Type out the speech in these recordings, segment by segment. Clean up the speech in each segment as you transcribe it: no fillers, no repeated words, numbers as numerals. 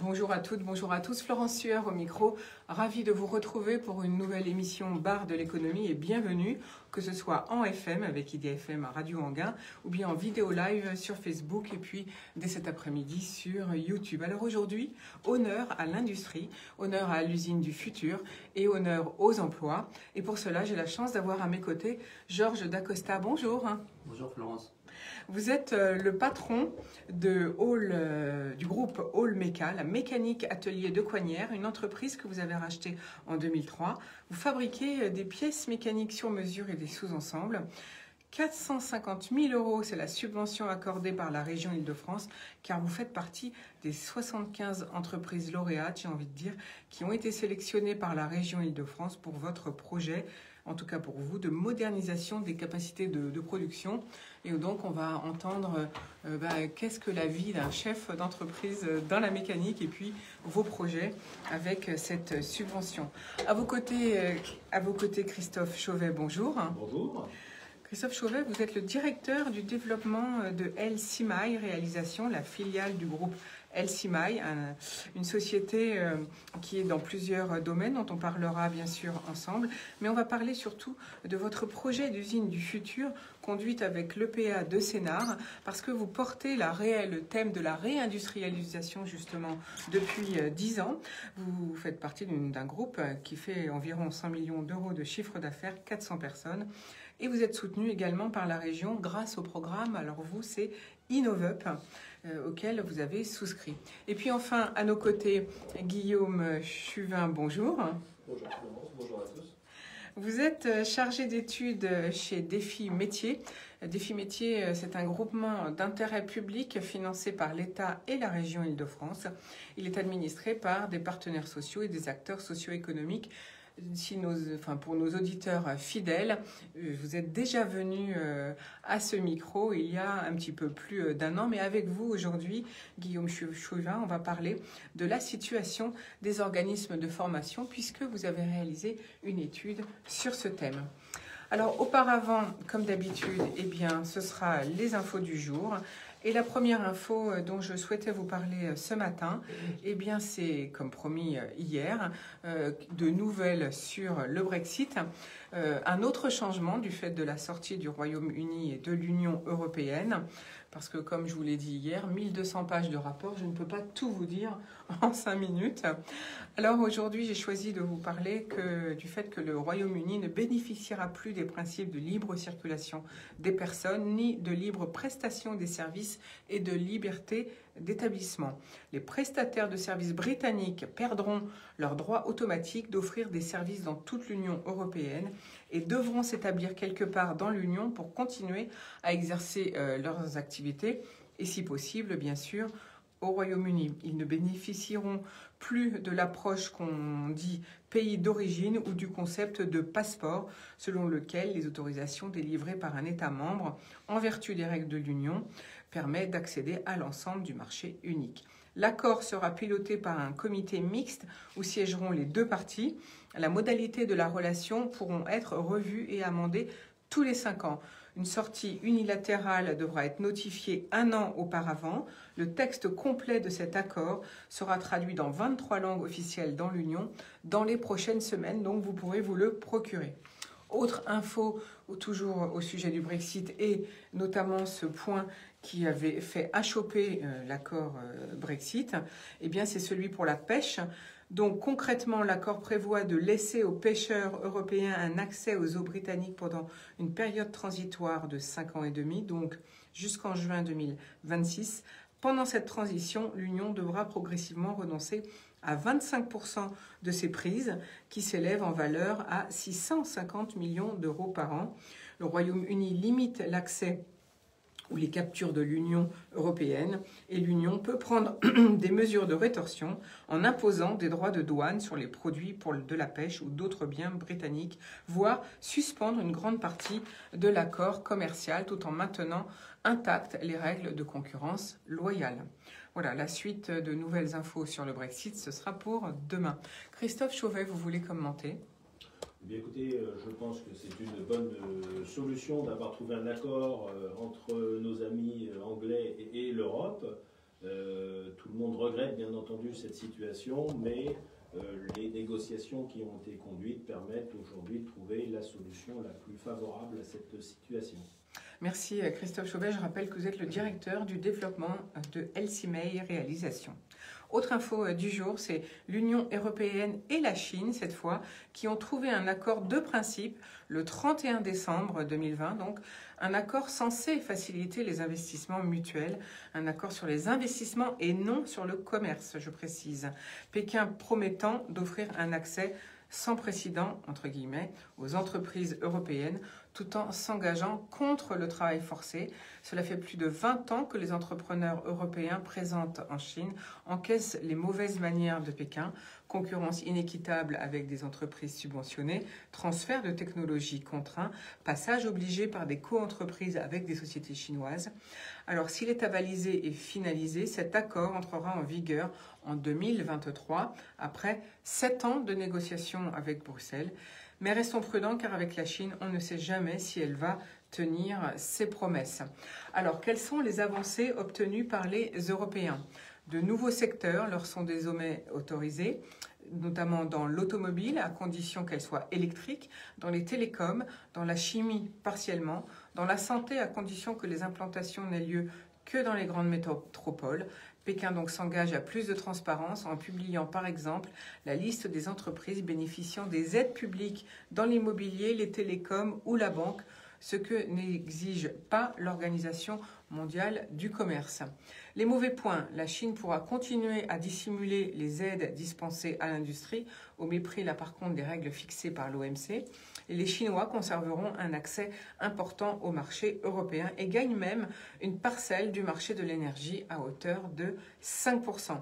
Bonjour à toutes, bonjour à tous. Florence Sueur au micro, ravie de vous retrouver pour une nouvelle émission Bar de l'économie et bienvenue, que ce soit en FM avec IDFM Radio Anguin ou bien en vidéo live sur Facebook et puis dès cet après-midi sur YouTube. Alors aujourd'hui, honneur à l'industrie, honneur à l'usine du futur et honneur aux emplois. Et pour cela, j'ai la chance d'avoir à mes côtés Georges Dacosta. Bonjour. Bonjour Florence. Vous êtes le patron de du groupe Hall Méca, la mécanique atelier de Coignières, une entreprise que vous avez rachetée en 2003. Vous fabriquez des pièces mécaniques sur mesure et des sous-ensembles. 450 000 €, c'est la subvention accordée par la région Île-de-France, car vous faites partie des 75 entreprises lauréates, j'ai envie de dire, qui ont été sélectionnées par la région Île-de-France pour votre projet, en tout cas pour vous, de modernisation des capacités de production. Et donc, on va entendre qu'est-ce que la vie d'un chef d'entreprise dans la mécanique et puis vos projets avec cette subvention. À vos côtés, Christophe Chauvet, bonjour. Bonjour. Christophe Chauvet, vous êtes le directeur du développement de LCMI Réalisation, la filiale du groupe LCMI, une société qui est dans plusieurs domaines dont on parlera bien sûr ensemble. Mais on va parler surtout de votre projet d'usine du futur conduite avec l'EPA de Sénart parce que vous portez le thème de la réindustrialisation justement depuis 10 ans. Vous faites partie d'un groupe qui fait environ 100 millions d'euros de chiffre d'affaires, 400 personnes. Et vous êtes soutenu également par la région grâce au programme, alors vous, c'est InnovUp, auquel vous avez souscrit. Et puis enfin, à nos côtés, Guillaume Chuvin, bonjour. Bonjour Florence, bonjour à tous. Vous êtes chargé d'études chez Défi Métier. Défi Métier, c'est un groupement d'intérêt public financé par l'État et la région Île-de-France. Il est administré par des partenaires sociaux et des acteurs socio-économiques. Pour nos auditeurs fidèles, vous êtes déjà venu à ce micro il y a un petit peu plus d'un an, mais avec vous aujourd'hui, Guillaume Chuvin, on va parler de la situation des organismes de formation puisque vous avez réalisé une étude sur ce thème. Alors auparavant, comme d'habitude, ce sera les infos du jour. Et la première info dont je souhaitais vous parler ce matin, c'est, comme promis hier, de nouvelles sur le Brexit. Un autre changement du fait de la sortie du Royaume-Uni et de l'Union européenne. Parce que, comme je vous l'ai dit hier, 1200 pages de rapport, je ne peux pas tout vous dire en 5 minutes. Alors aujourd'hui, j'ai choisi de vous parler du fait que le Royaume-Uni ne bénéficiera plus des principes de libre circulation des personnes, ni de libre prestation des services et de liberté d'établissement. Les prestataires de services britanniques perdront leur droit automatique d'offrir des services dans toute l'Union européenne et devront s'établir quelque part dans l'Union pour continuer à exercer leurs activités et, si possible, bien sûr, au Royaume-Uni. Ils ne bénéficieront plus de l'approche qu'on dit pays d'origine ou du concept de passeport, selon lequel les autorisations délivrées par un État membre, en vertu des règles de l'Union, permettent d'accéder à l'ensemble du marché unique. L'accord sera piloté par un comité mixte où siégeront les deux parties. La modalité de la relation pourront être revues et amendées tous les 5 ans. Une sortie unilatérale devra être notifiée 1 an auparavant. Le texte complet de cet accord sera traduit dans 23 langues officielles dans l'Union dans les prochaines semaines, donc vous pourrez vous le procurer. Autre info, toujours au sujet du Brexit et notamment ce point qui avait fait achoper l'accord Brexit, c'est celui pour la pêche. Donc concrètement, l'accord prévoit de laisser aux pêcheurs européens un accès aux eaux britanniques pendant une période transitoire de 5 ans et demi, donc jusqu'en juin 2026. Pendant cette transition, l'Union devra progressivement renoncer à 25% de ses prises qui s'élèvent en valeur à 650 millions d'euros par an. Le Royaume-Uni limite l'accès ou les captures de l'Union européenne et l'Union peut prendre des mesures de rétorsion en imposant des droits de douane sur les produits de la pêche ou d'autres biens britanniques, voire suspendre une grande partie de l'accord commercial tout en maintenant intactes les règles de concurrence loyale. Voilà, la suite de nouvelles infos sur le Brexit, ce sera pour demain. Christophe Chauvet, vous voulez commenter ? Eh bien, écoutez, je pense que c'est une bonne solution d'avoir trouvé un accord entre nos amis anglais et l'Europe. Tout le monde regrette bien entendu cette situation, mais les négociations qui ont été conduites permettent aujourd'hui de trouver la solution la plus favorable à cette situation. Merci Christophe Chauvet. Je rappelle que vous êtes le directeur du développement de LCMEI Réalisation. Autre info du jour, c'est l'Union européenne et la Chine, cette fois, qui ont trouvé un accord de principe le 31 décembre 2020, donc un accord censé faciliter les investissements mutuels, un accord sur les investissements et non sur le commerce, je précise. Pékin promettant d'offrir un accès sans précédent, entre guillemets, aux entreprises européennes, tout en s'engageant contre le travail forcé. Cela fait plus de 20 ans que les entrepreneurs européens présents en Chine encaissent les mauvaises manières de Pékin, concurrence inéquitable avec des entreprises subventionnées, transfert de technologies contraint, passage obligé par des co-entreprises avec des sociétés chinoises. Alors, s'il est avalisé et finalisé, cet accord entrera en vigueur en 2023, après 7 ans de négociations avec Bruxelles. Mais restons prudents car avec la Chine, on ne sait jamais si elle va tenir ses promesses. Alors, quelles sont les avancées obtenues par les Européens ? De nouveaux secteurs leur sont désormais autorisés, notamment dans l'automobile, à condition qu'elle soit électrique, dans les télécoms, dans la chimie partiellement, dans la santé, à condition que les implantations n'aient lieu que dans les grandes métropoles. Pékin donc s'engage à plus de transparence en publiant par exemple la liste des entreprises bénéficiant des aides publiques dans l'immobilier, les télécoms ou la banque, ce que n'exige pas l'Organisation mondiale du commerce. Les mauvais points, la Chine pourra continuer à dissimuler les aides dispensées à l'industrie, au mépris là par contre des règles fixées par l'OMC. Et les Chinois conserveront un accès important au marché européen et gagnent même une parcelle du marché de l'énergie à hauteur de 5%.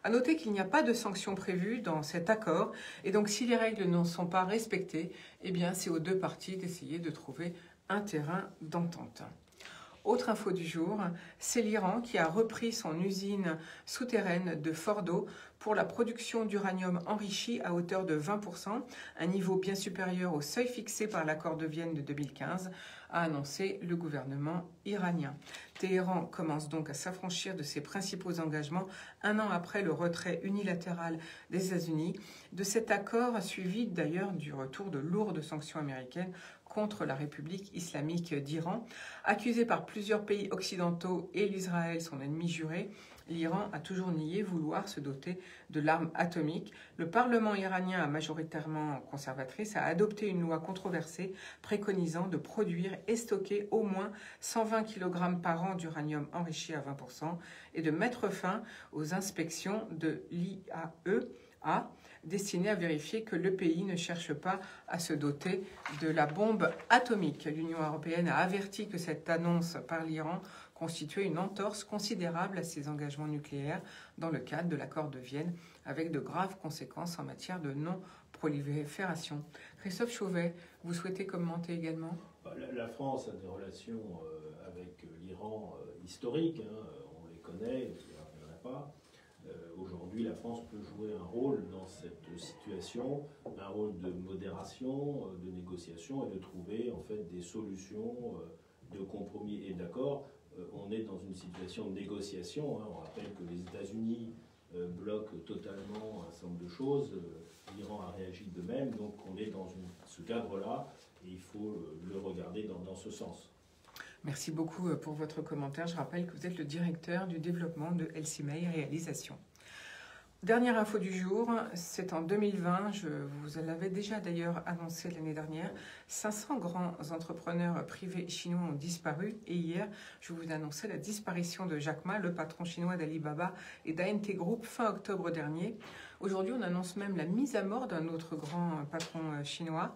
À noter qu'il n'y a pas de sanctions prévues dans cet accord et donc si les règles ne sont pas respectées, eh bien c'est aux deux parties d'essayer de trouver un terrain d'entente. Autre info du jour, c'est l'Iran qui a repris son usine souterraine de Fordo pour la production d'uranium enrichi à hauteur de 20%, un niveau bien supérieur au seuil fixé par l'accord de Vienne de 2015, a annoncé le gouvernement iranien. Téhéran commence donc à s'affranchir de ses principaux engagements un an après le retrait unilatéral des États-Unis, de cet accord suivi d'ailleurs du retour de lourdes sanctions américaines contre la République islamique d'Iran. Accusé par plusieurs pays occidentaux et l'Israël, son ennemi juré, l'Iran a toujours nié vouloir se doter de l'arme atomique. Le Parlement iranien, majoritairement conservatrice, a adopté une loi controversée préconisant de produire et stocker au moins 120 kg par an d'uranium enrichi à 20% et de mettre fin aux inspections de l'IAEA, destiné à vérifier que le pays ne cherche pas à se doter de la bombe atomique. L'Union européenne a averti que cette annonce par l'Iran constituait une entorse considérable à ses engagements nucléaires dans le cadre de l'accord de Vienne, avec de graves conséquences en matière de non-prolifération. Christophe Chauvet, vous souhaitez commenter également ? La France a des relations avec l'Iran historiques, on les connaît, je ne les rappellerai pas. Aujourd'hui, la France peut jouer un rôle dans cette situation, un rôle de modération, de négociation et de trouver en fait des solutions de compromis et d'accord. On est dans une situation de négociation. On rappelle que les États-Unis bloquent totalement un certain nombre de choses. L'Iran a réagi de même. Donc on est dans ce cadre-là et il faut le regarder dans ce sens. Merci beaucoup pour votre commentaire. Je rappelle que vous êtes le directeur du développement de LCMEI Réalisation. Dernière info du jour, c'est en 2020, je vous l'avais déjà d'ailleurs annoncé l'année dernière, 500 grands entrepreneurs privés chinois ont disparu et hier, je vous annonçais la disparition de Jack Ma, le patron chinois d'Alibaba et d'ANT Group fin octobre dernier. Aujourd'hui, on annonce même la mise à mort d'un autre grand patron chinois.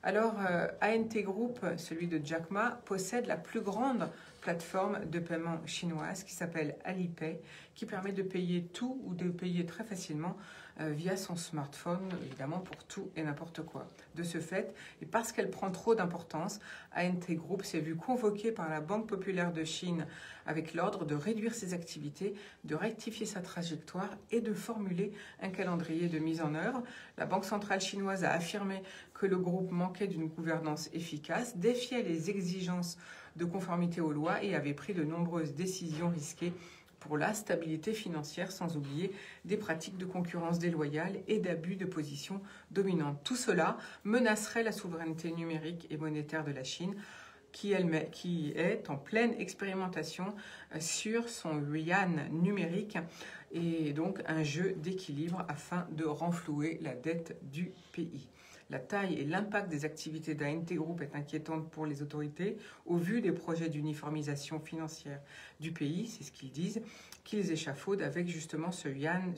Alors, ANT Group, celui de Jack Ma, possède la plus grande plateforme de paiement chinoise qui s'appelle Alipay, qui permet de payer tout ou de payer très facilement via son smartphone, évidemment pour tout et n'importe quoi. De ce fait, et parce qu'elle prend trop d'importance, ANT Group s'est vu convoqué par la Banque populaire de Chine avec l'ordre de réduire ses activités, de rectifier sa trajectoire et de formuler un calendrier de mise en œuvre. La Banque centrale chinoise a affirmé que le groupe manquait d'une gouvernance efficace, défiait les exigences de conformité aux lois et avait pris de nombreuses décisions risquées pour la stabilité financière, sans oublier des pratiques de concurrence déloyale et d'abus de position dominante. Tout cela menacerait la souveraineté numérique et monétaire de la Chine, qui est en pleine expérimentation sur son yuan numérique et donc un jeu d'équilibre afin de renflouer la dette du pays. La taille et l'impact des activités d'ANT Group est inquiétante pour les autorités au vu des projets d'uniformisation financière du pays, c'est ce qu'ils disent, qu'ils échafaudent avec justement ce yuan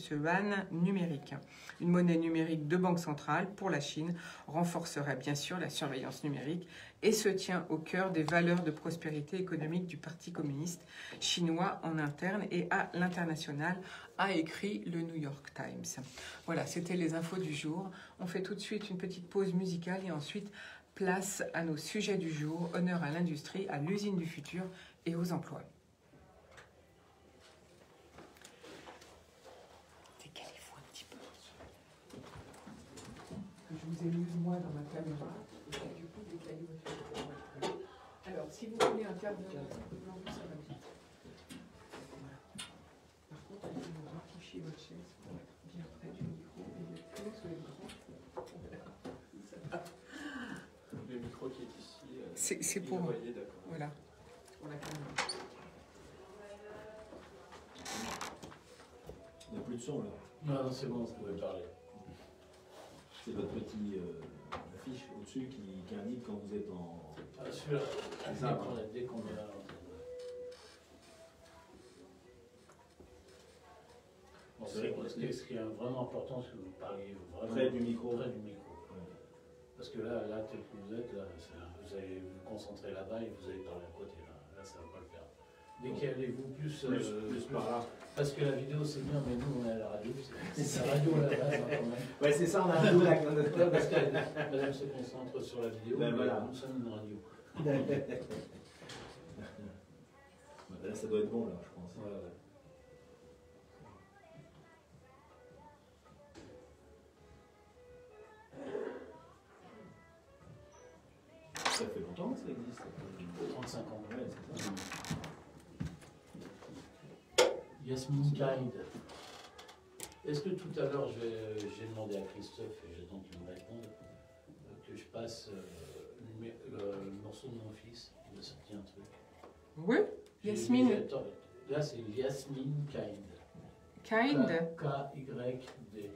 numérique. Une monnaie numérique de banque centrale pour la Chine renforcerait bien sûr la surveillance numérique et se tient au cœur des valeurs de prospérité économique du Parti communiste chinois en interne et à l'international, a écrit le New York Times. Voilà, c'était les infos du jour. On fait tout de suite une petite pause musicale et ensuite place à nos sujets du jour. Honneur à l'industrie, à l'usine du futur et aux emplois. Décalez-vous un petit peu. Je vous ai mis moi dans ma caméra. Et du coup, décalez-vous. Alors, si vous voulez intervenir, ça va vite. Par contre, il faut rectifier votre chaise pour être bien près du micro et le plus sur l'écran. Le micro qui est ici. C'est pour. Voilà. Pour la caméra. Il n'y a plus de son là. Non, c'est bon, vous pouvez parler. C'est votre petit affiche au-dessus qui indique quand vous êtes en. Ah, celui-là, dès qu'on est là. Bon, C'est vrai que ce qui est vraiment important, c'est que vous parliez vraiment près du micro. Près du micro. Ouais. Parce que là, tel que vous êtes, là, vous allez vous concentrer là-bas et vous allez parler à côté. Là, ça ne va pas le faire. Décalez-vous plus par là. Parce que la vidéo, c'est bien, mais nous, on est à la radio. C'est la radio à la base, quand même. Ouais, c'est ça, on a un radio là. Ouais, parce que madame se concentre sur la vidéo, Ben, mais voilà. nous sommes une radio. Là, ça doit être bon, là, je pense. Ouais, ouais. Ça fait longtemps que ça existe. 35 ans. Ouais, c'est ça. Yasmine Kind. Est-ce que tout à l'heure, j'ai demandé à Christophe, et j'attends qu'il me réponde, que je passe le morceau de mon fils, il m'a sorti un truc. Oui, Yasmine. Là, c'est Yasmine Kind. Kind. K-Y-D.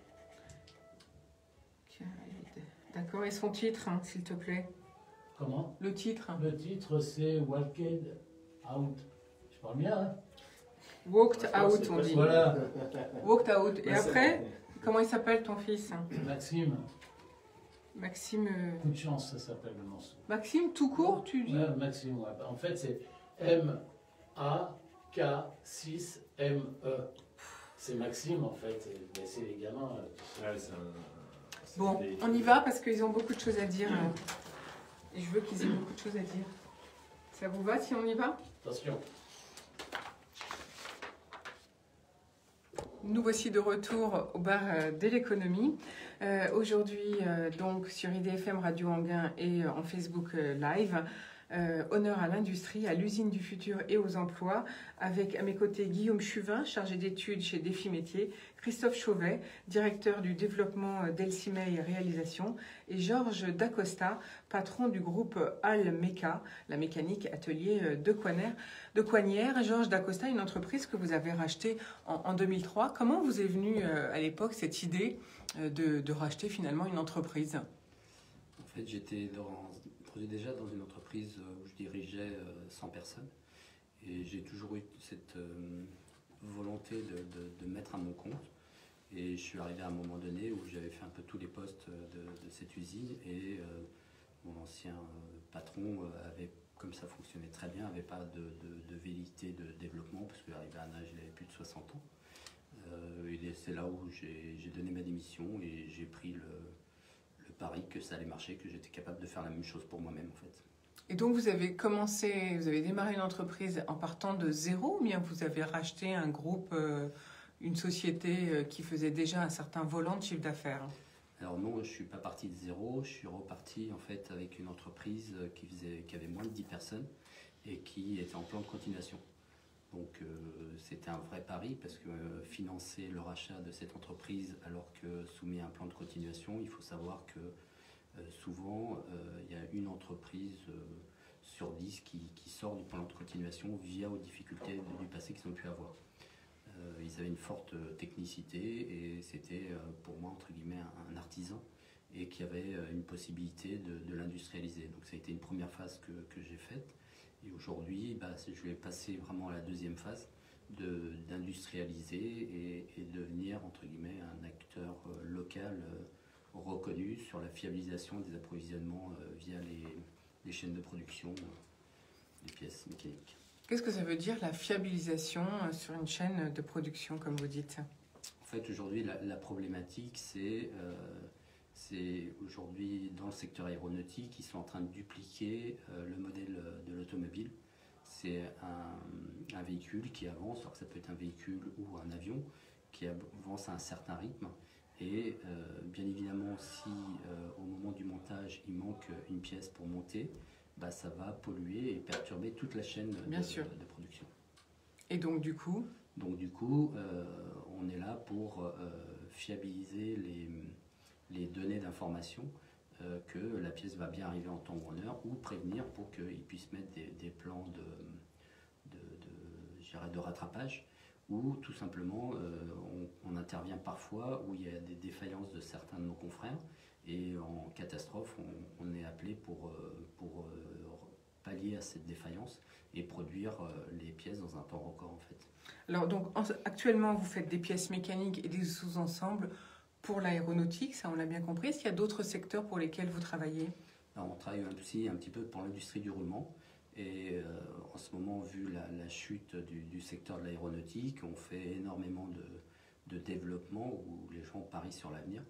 D'accord, et son titre, hein, s'il te plaît. Comment? Le titre. Le titre, c'est Walked Out. Je parle bien, hein? Walked Out, on dit. Voilà. Walked Out. Et après, comment il s'appelle ton fils? Maxime. Maxime. Coup de chance, ça s'appelle le morceau. Maxime, tout court, tu dis? Ouais, Maxime, ouais. En fait, c'est M-A-K-6-M-E. C'est Maxime, en fait. Mais c'est les gamins. Ouais, bon, on y va parce qu'ils ont beaucoup de choses à dire. Et je veux qu'ils aient beaucoup de choses à dire. Ça vous va si on y va? Attention. Nous voici de retour au bar de l'économie. Aujourd'hui, donc sur IDFM Radio Anguin et en Facebook Live. Honneur à l'industrie, à l'usine du futur et aux emplois, avec à mes côtés Guillaume Chuvin, chargé d'études chez Défi Métiers, Christophe Chauvet, directeur du développement d'Elsimei Réalisation, et Georges Dacosta, patron du groupe Almeca, la mécanique atelier de Coignières. Georges Dacosta, une entreprise que vous avez rachetée en 2003. Comment vous est venue à l'époque cette idée de racheter finalement une entreprise? En fait, j'étais déjà dans une entreprise où je dirigeais 100 personnes et j'ai toujours eu cette volonté de mettre à mon compte, et je suis arrivé à un moment donné où j'avais fait un peu tous les postes de cette usine, et mon ancien patron avait, comme ça fonctionnait très bien, n'avait pas de velléité de développement parce qu'arrivé à un âge, il avait plus de 60 ans. Et c'est là où j'ai donné ma démission et j'ai pris le pari que ça allait marcher, que j'étais capable de faire la même chose pour moi-même en fait. Et donc vous avez démarré une entreprise en partant de zéro, ou bien vous avez racheté un groupe, une société qui faisait déjà un certain volant de chiffre d'affaires? Alors non, je ne suis pas parti de zéro, je suis reparti en fait avec une entreprise qui avait moins de 10 personnes et qui était en plan de continuation. Donc c'était un vrai pari parce que financer le rachat de cette entreprise alors que soumis à un plan de continuation, il faut savoir que souvent il y a une entreprise sur 10 qui sort du plan de continuation via aux difficultés du passé qu'ils ont pu avoir. Ils avaient une forte technicité et c'était pour moi entre guillemets un artisan et qui avait une possibilité de l'industrialiser. Donc ça a été une première phase que j'ai faite. Et aujourd'hui, je vais passer vraiment à la deuxième phase d'industrialiser et devenir entre guillemets un acteur local reconnu sur la fiabilisation des approvisionnements via les chaînes de production des pièces mécaniques. Qu'est-ce que ça veut dire la fiabilisation sur une chaîne de production, comme vous dites? En fait, aujourd'hui, la problématique, c'est aujourd'hui dans le secteur aéronautique, ils sont en train de dupliquer le modèle de l'automobile. C'est un véhicule qui avance, alors que ça peut être un véhicule ou un avion, qui avance à un certain rythme. Et bien évidemment, si au moment du montage, il manque une pièce pour monter, ça va polluer et perturber toute la chaîne de production. Et donc du coup, on est là pour fiabiliser les données d'information que la pièce va bien arriver en temps ou en heure, ou prévenir pour qu'ils puissent mettre des plans de rattrapage, ou tout simplement on intervient parfois où il y a des défaillances de certains de nos confrères, et en catastrophe on est appelé pour pallier à cette défaillance et produire les pièces dans un temps record en fait. Alors donc actuellement vous faites des pièces mécaniques et des sous-ensembles pour l'aéronautique, ça on l'a bien compris. Est-ce qu'il y a d'autres secteurs pour lesquels vous travaillez? Alors, on travaille aussi un petit peu pour l'industrie du roulement. Et en ce moment, vu la chute du secteur de l'aéronautique, on fait énormément de développement où les gens parient sur l'avenir.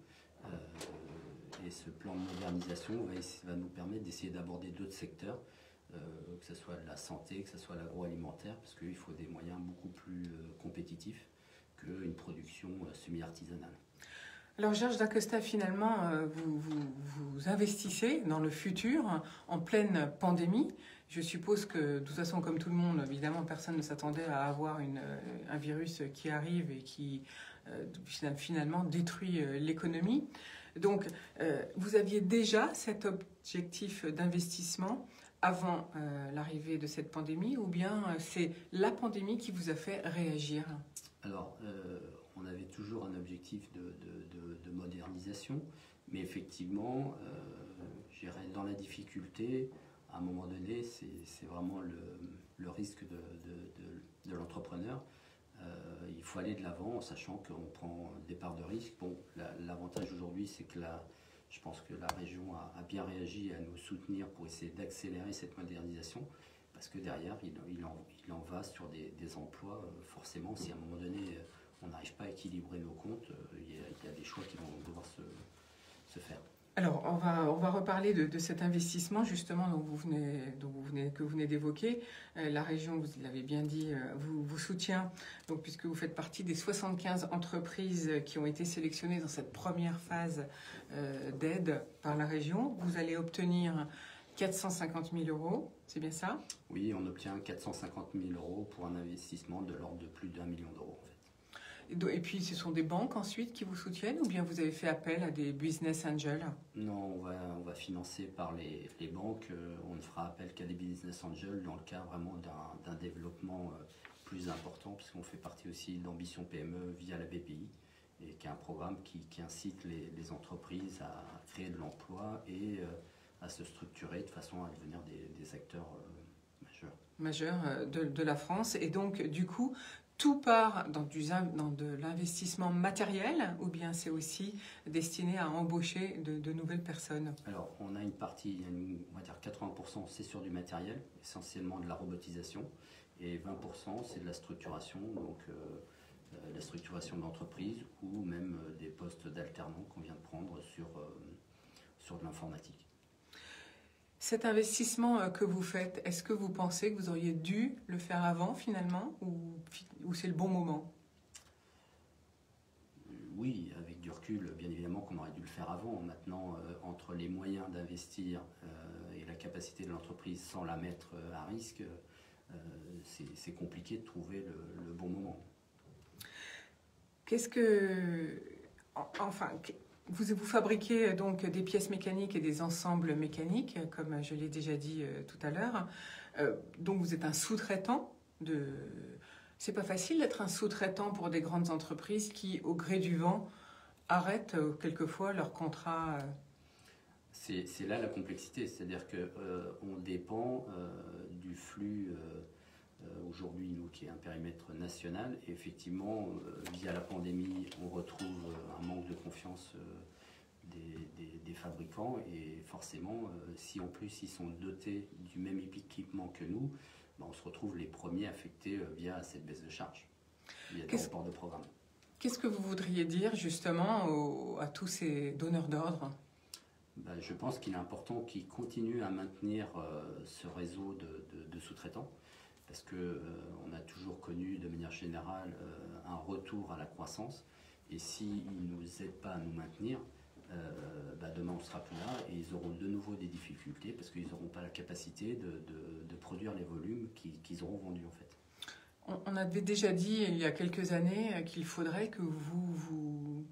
Et ce plan de modernisation va nous permettre d'essayer d'aborder d'autres secteurs, que ce soit la santé, que ce soit l'agroalimentaire, parce qu'il faut des moyens beaucoup plus compétitifs qu'une production semi-artisanale. Alors Georges Dacosta, finalement, vous investissez dans le futur en pleine pandémie. Je suppose que, de toute façon, comme tout le monde, évidemment, personne ne s'attendait à avoir un virus qui arrive et qui finalement détruit l'économie. Donc, vous aviez déjà cet objectif d'investissement avant l'arrivée de cette pandémie, ou bien c'est la pandémie qui vous a fait réagir? Alors, on avait toujours un objectif de modernisation, mais effectivement, dans la difficulté, à un moment donné, c'est vraiment le risque de l'entrepreneur. Il faut aller de l'avant en sachant qu'on prend des parts de risque. Bon, l'avantage aujourd'hui, c'est que je pense que la région a bien réagi à nous soutenir pour essayer d'accélérer cette modernisation, parce que derrière, il en va sur des emplois. Forcément, si à un moment donné, on n'arrive pas à équilibrer nos comptes, il y a des choix qui vont devoir se faire. Alors, on va reparler de cet investissement justement que vous venez d'évoquer. La région, vous l'avez bien dit, vous soutient, donc, puisque vous faites partie des 75 entreprises qui ont été sélectionnées dans cette première phase d'aide par la région. Vous allez obtenir 450 000 €, c'est bien ça? Oui, on obtient 450 000 € pour un investissement de l'ordre de plus d'1 million d'euros. En fait. Et puis, ce sont des banques ensuite qui vous soutiennent, ou bien vous avez fait appel à des business angels? Non, on va financer par les banques. On ne fera appel qu'à des business angels dans le cas vraiment d'un développement plus important, puisqu'on fait partie aussi d'Ambition PME via la BPI, et qui est un programme qui incite les entreprises à créer de l'emploi et à se structurer de façon à devenir des acteurs majeurs de la France. Et donc, du coup, tout part dans de l'investissement matériel, ou bien c'est aussi destiné à embaucher de nouvelles personnes? Alors, on a une partie, on va dire 80%, c'est sur du matériel, essentiellement de la robotisation, et 20% c'est de la structuration, donc la structuration de l'entreprise, ou même des postes d'alternants qu'on vient de prendre sur de l'informatique. Cet investissement que vous faites, est-ce que vous pensez que vous auriez dû le faire avant finalement, ou c'est le bon moment? Oui, avec du recul, bien évidemment qu'on aurait dû le faire avant. Maintenant, entre les moyens d'investir et la capacité de l'entreprise sans la mettre à risque, c'est compliqué de trouver le bon moment. Qu'est-ce que... Enfin, vous fabriquez donc des pièces mécaniques et des ensembles mécaniques, comme je l'ai déjà dit tout à l'heure. Donc vous êtes un sous-traitant de... C'est pas facile d'être un sous-traitant pour des grandes entreprises qui, au gré du vent, arrêtent quelquefois leur contrat. C'est là la complexité, c'est-à-dire qu'on dépend du flux aujourd'hui, nous, qui est un périmètre national. Et effectivement, via la pandémie, on retrouve un manque de confiance des fabricants. Et forcément, si en plus ils sont dotés du même équipement que nous, on se retrouve les premiers affectés via cette baisse de charge, via des reports de programme. Qu'est-ce que vous voudriez dire justement à tous ces donneurs d'ordre ? Je pense qu'il est important qu'ils continuent à maintenir ce réseau de sous-traitants, parce qu'on a toujours connu de manière générale un retour à la croissance, et s'ils ne nous aident pas à nous maintenir, demain on ne sera plus là et ils auront de nouveau des difficultés parce qu'ils n'auront pas la capacité de produire les volumes qu'ils auront vendus en fait. On avait déjà dit il y a quelques années qu'il faudrait que vous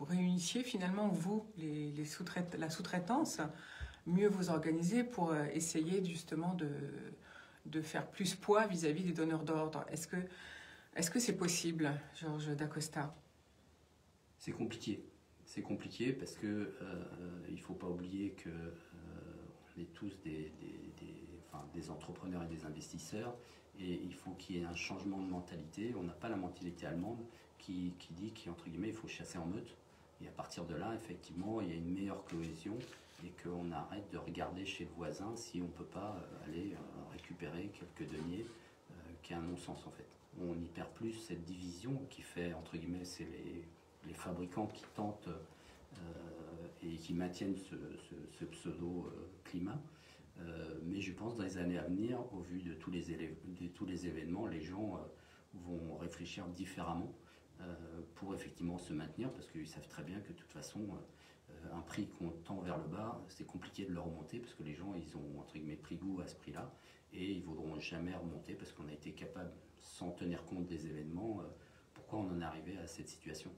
réunissiez finalement, vous, la sous-traitance, mieux vous organiser pour essayer justement de faire plus poids vis-à-vis des donneurs d'ordre. Est-ce que c'est possible, Georges Dacosta ? C'est compliqué. C'est compliqué parce que il ne faut pas oublier que on est tous des entrepreneurs et des investisseurs, et il faut qu'il y ait un changement de mentalité. On n'a pas la mentalité allemande qui dit qu'entre guillemets il faut chasser en meute, et à partir de là effectivement il y a une meilleure cohésion et qu'on arrête de regarder chez le voisin si on ne peut pas aller récupérer quelques deniers, qui est un non-sens en fait. On y perd plus cette division qui fait entre guillemets c'est les fabricants qui tentent et qui maintiennent ce pseudo-climat. Mais je pense dans les années à venir, au vu de tous les événements, les gens vont réfléchir différemment pour effectivement se maintenir, parce qu'ils savent très bien que de toute façon, un prix qu'on tend vers le bas, c'est compliqué de le remonter, parce que les gens, ils ont entre guillemets pris goût à ce prix-là, et ils ne voudront jamais remonter, parce qu'on a été capable, sans tenir compte des événements, pourquoi on en est arrivé à cette situation.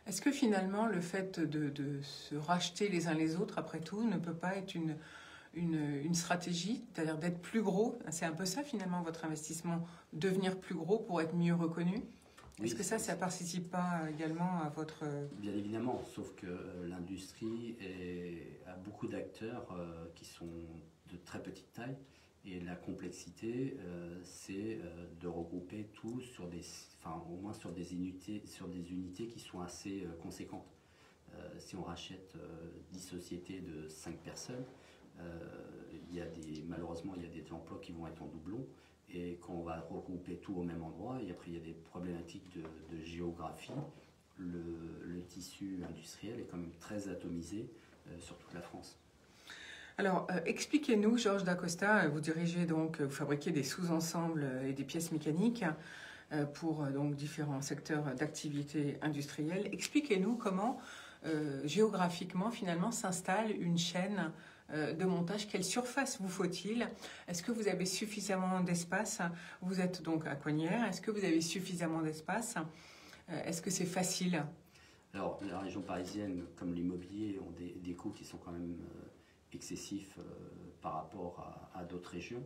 Est-ce que finalement le fait de se racheter les uns les autres, après tout, ne peut pas être une stratégie, c'est-à-dire d'être plus gros? C'est un peu ça finalement votre investissement, devenir plus gros pour être mieux reconnu? Oui, est-ce que ça ne participe pas également à votre... Bien évidemment, sauf que l'industrie a beaucoup d'acteurs qui sont de très petite taille. Et la complexité, c'est de regrouper tout au moins sur des unités qui sont assez conséquentes. Si on rachète 10 sociétés de 5 personnes, malheureusement, il y a des emplois qui vont être en doublon. Et quand on va regrouper tout au même endroit, et après il y a des problématiques de géographie, le tissu industriel est quand même très atomisé sur toute la France. Alors, expliquez-nous, Georges Dacosta, vous vous fabriquez des sous-ensembles et des pièces mécaniques pour donc différents secteurs d'activité industrielle. Expliquez-nous comment, géographiquement, finalement, s'installe une chaîne de montage. Quelle surface vous faut-il? Est-ce que vous avez suffisamment d'espace? Vous êtes donc à Coignières. Est-ce que vous avez suffisamment d'espace? Est-ce que c'est facile? Alors, la région parisienne, comme l'immobilier, ont des coûts qui sont quand même... excessif par rapport à d'autres régions,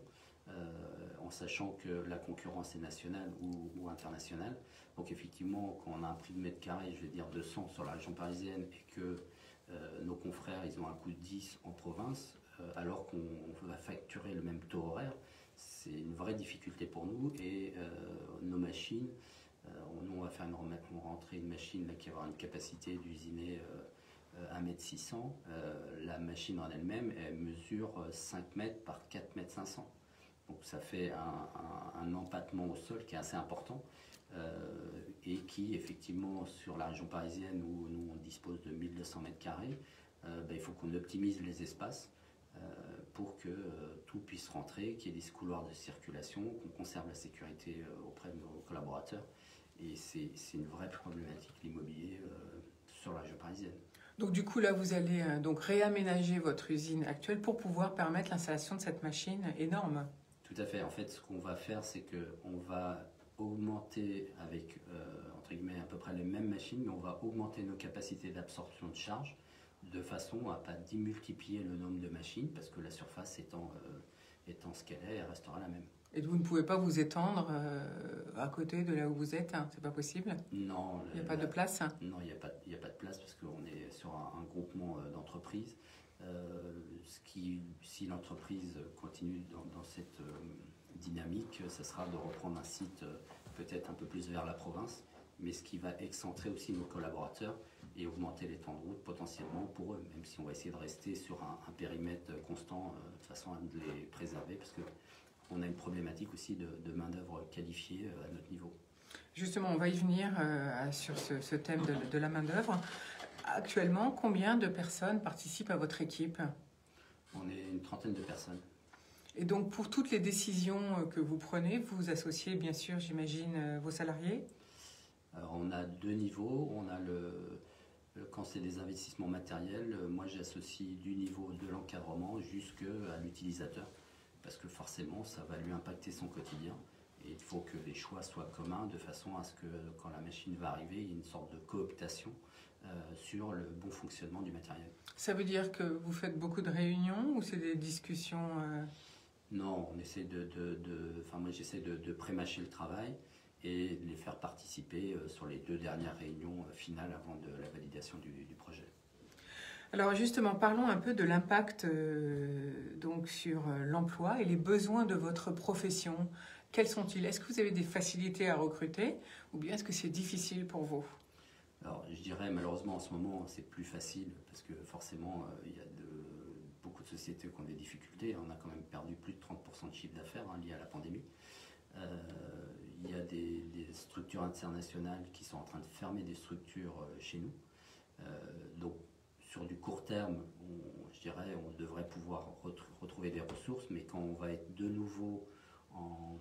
en sachant que la concurrence est nationale ou internationale. Donc effectivement, quand on a un prix de mètre carré, je vais dire 200 sur la région parisienne, et que nos confrères, ils ont un coût de 10 en province, alors qu'on va facturer le même taux horaire, c'est une vraie difficulté pour nous. Et nos machines, nous on va rentrer une machine là, qui va avoir une capacité d'usiner 1,6 m. La machine en elle-même, elle mesure 5 mètres par 4 mètres 500. Donc ça fait un empattement au sol qui est assez important et qui, effectivement, sur la région parisienne où nous on dispose de 1200 mètres carrés, il faut qu'on optimise les espaces pour que tout puisse rentrer, qu'il y ait des couloirs de circulation, qu'on conserve la sécurité auprès de nos collaborateurs. Et c'est une vraie problématique, l'immobilier sur la région parisienne. Donc du coup, là, vous allez donc réaménager votre usine actuelle pour pouvoir permettre l'installation de cette machine énorme. Tout à fait. En fait, ce qu'on va faire, c'est qu'on va augmenter avec, entre guillemets, à peu près les mêmes machines, mais on va augmenter nos capacités d'absorption de charge de façon à ne pas démultiplier le nombre de machines, parce que la surface étant ce qu'elle est, elle restera la même. Et vous ne pouvez pas vous étendre à côté de là où vous êtes, hein, c'est pas possible? Non. Il n'y a pas de place? Non, il n'y a pas de place parce qu'on est sur un groupement d'entreprises. Si l'entreprise continue dans cette dynamique, ce sera de reprendre un site peut-être un peu plus vers la province, mais ce qui va excentrer aussi nos collaborateurs et augmenter les temps de route potentiellement pour eux, même si on va essayer de rester sur un périmètre constant de façon à les préserver, parce qu'on a une problématique aussi de main-d'œuvre qualifiée à notre niveau. Justement, on va y venir sur ce thème de la main-d'œuvre. Actuellement, combien de personnes participent à votre équipe? On est une trentaine de personnes. Et donc, pour toutes les décisions que vous prenez, vous associez bien sûr, j'imagine, vos salariés? Alors, on a deux niveaux. On a quand c'est des investissements matériels, moi j'associe du niveau de l'encadrement jusqu'à l'utilisateur, parce que forcément ça va lui impacter son quotidien. Et il faut que les choix soient communs de façon à ce que quand la machine va arriver, il y ait une sorte de cooptation sur le bon fonctionnement du matériel. Ça veut dire que vous faites beaucoup de réunions ou c'est des discussions Non, on essaie moi j'essaie de pré-mâcher le travail et de les faire participer sur les 2 dernières réunions finales avant de la validation du projet. Alors justement, parlons un peu de l'impact donc sur l'emploi et les besoins de votre profession. Quels sont-ils? Est-ce que vous avez des facilités à recruter ou bien est-ce que c'est difficile pour vous? Alors je dirais malheureusement en ce moment c'est plus facile parce que forcément il y a beaucoup de sociétés qui ont des difficultés. On a quand même perdu plus de 30% de chiffre d'affaires lié à la pandémie. Il y a des structures internationales qui sont en train de fermer des structures chez nous. Donc sur du court terme, je dirais, on devrait pouvoir retrouver des ressources, mais quand on va être de nouveau en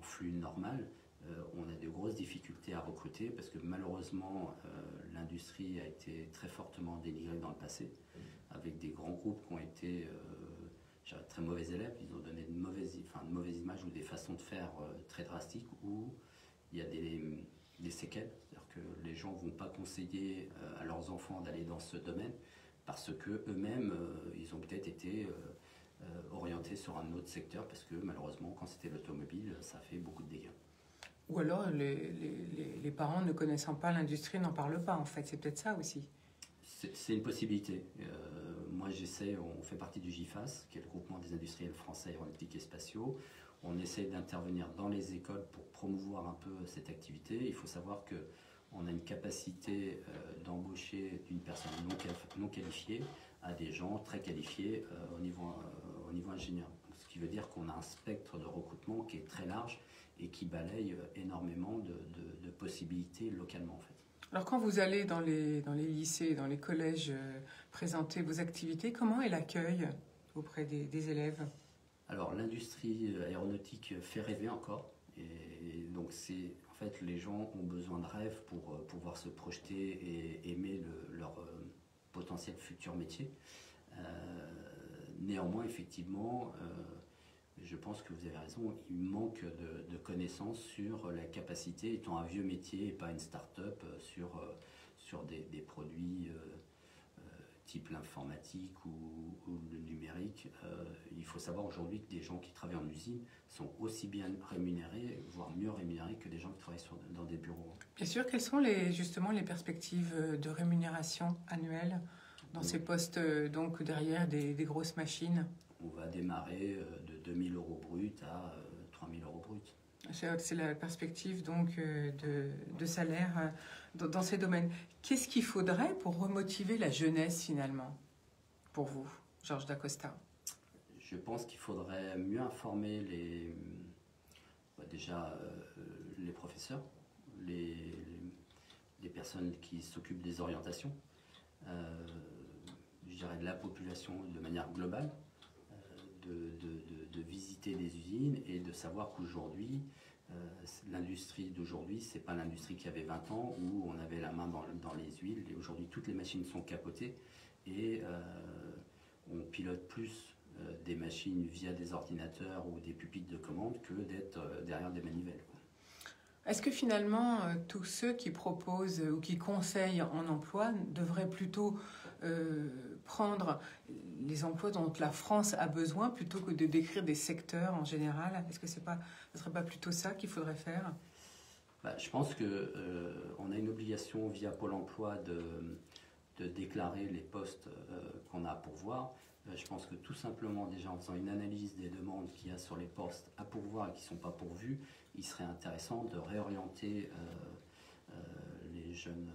flux normal, on a de grosses difficultés à recruter parce que malheureusement, l'industrie a été très fortement dénigrée dans le passé, avec des grands groupes qui ont été très mauvais élèves. Ils ont donné de mauvaises images ou des façons de faire très drastiques où il y a des séquelles. C'est-à-dire que les gens ne vont pas conseiller à leurs enfants d'aller dans ce domaine parce qu'eux-mêmes, ils ont peut-être été orientés sur un autre secteur parce que malheureusement, quand c'était l'automobile, ça fait beaucoup de dégâts. Ou alors les parents ne connaissant pas l'industrie n'en parlent pas en fait, c'est peut-être ça aussi. C'est une possibilité. Moi on fait partie du GIFAS, qui est le groupement des industriels français aéronautiques et spatiaux. On essaie d'intervenir dans les écoles pour promouvoir un peu cette activité. Il faut savoir qu'on a une capacité d'embaucher d'une personne non qualifiée à des gens très qualifiés au niveau ingénieur. Ce qui veut dire qu'on a un spectre de recrutement qui est très large et qui balaye énormément de possibilités localement en fait. Alors quand vous allez dans les lycées, dans les collèges présenter vos activités, comment est l'accueil auprès des élèves? Alors l'industrie aéronautique fait rêver encore et donc en fait les gens ont besoin de rêves pour pouvoir se projeter et aimer leur potentiel futur métier. Néanmoins effectivement je pense que vous avez raison, il manque de connaissances sur la capacité, étant un vieux métier et pas une start-up, sur des produits type l'informatique ou le numérique. Il faut savoir aujourd'hui que des gens qui travaillent en usine sont aussi bien rémunérés, voire mieux rémunérés que des gens qui travaillent dans des bureaux. Bien sûr, quelles sont justement les perspectives de rémunération annuelle dans ces postes donc derrière des grosses machines? On va démarrer de 2 000 € brut à 3 000 € brut. C'est la perspective donc de salaire dans ces domaines. Qu'est-ce qu'il faudrait pour remotiver la jeunesse finalement, pour vous, Georges Dacosta? Je pense qu'il faudrait mieux informer les professeurs, les personnes qui s'occupent des orientations, je dirais de la population de manière globale. De visiter des usines et de savoir qu'aujourd'hui, l'industrie d'aujourd'hui, c'est pas l'industrie qui avait 20 ans où on avait la main dans les huiles. Et aujourd'hui, toutes les machines sont capotées et on pilote plus des machines via des ordinateurs ou des pupitres de commande que d'être derrière des manivelles, quoi. Est-ce que finalement, tous ceux qui proposent ou qui conseillent en emploi devraient plutôt prendre les emplois dont la France a besoin plutôt que de décrire des secteurs en général? Est-ce que ce ne serait pas plutôt ça qu'il faudrait faire? Je pense qu'on a une obligation via Pôle emploi de déclarer les postes qu'on a à pourvoir. Je pense que tout simplement, déjà en faisant une analyse des demandes qu'il y a sur les postes à pourvoir et qui ne sont pas pourvus, il serait intéressant de réorienter les jeunes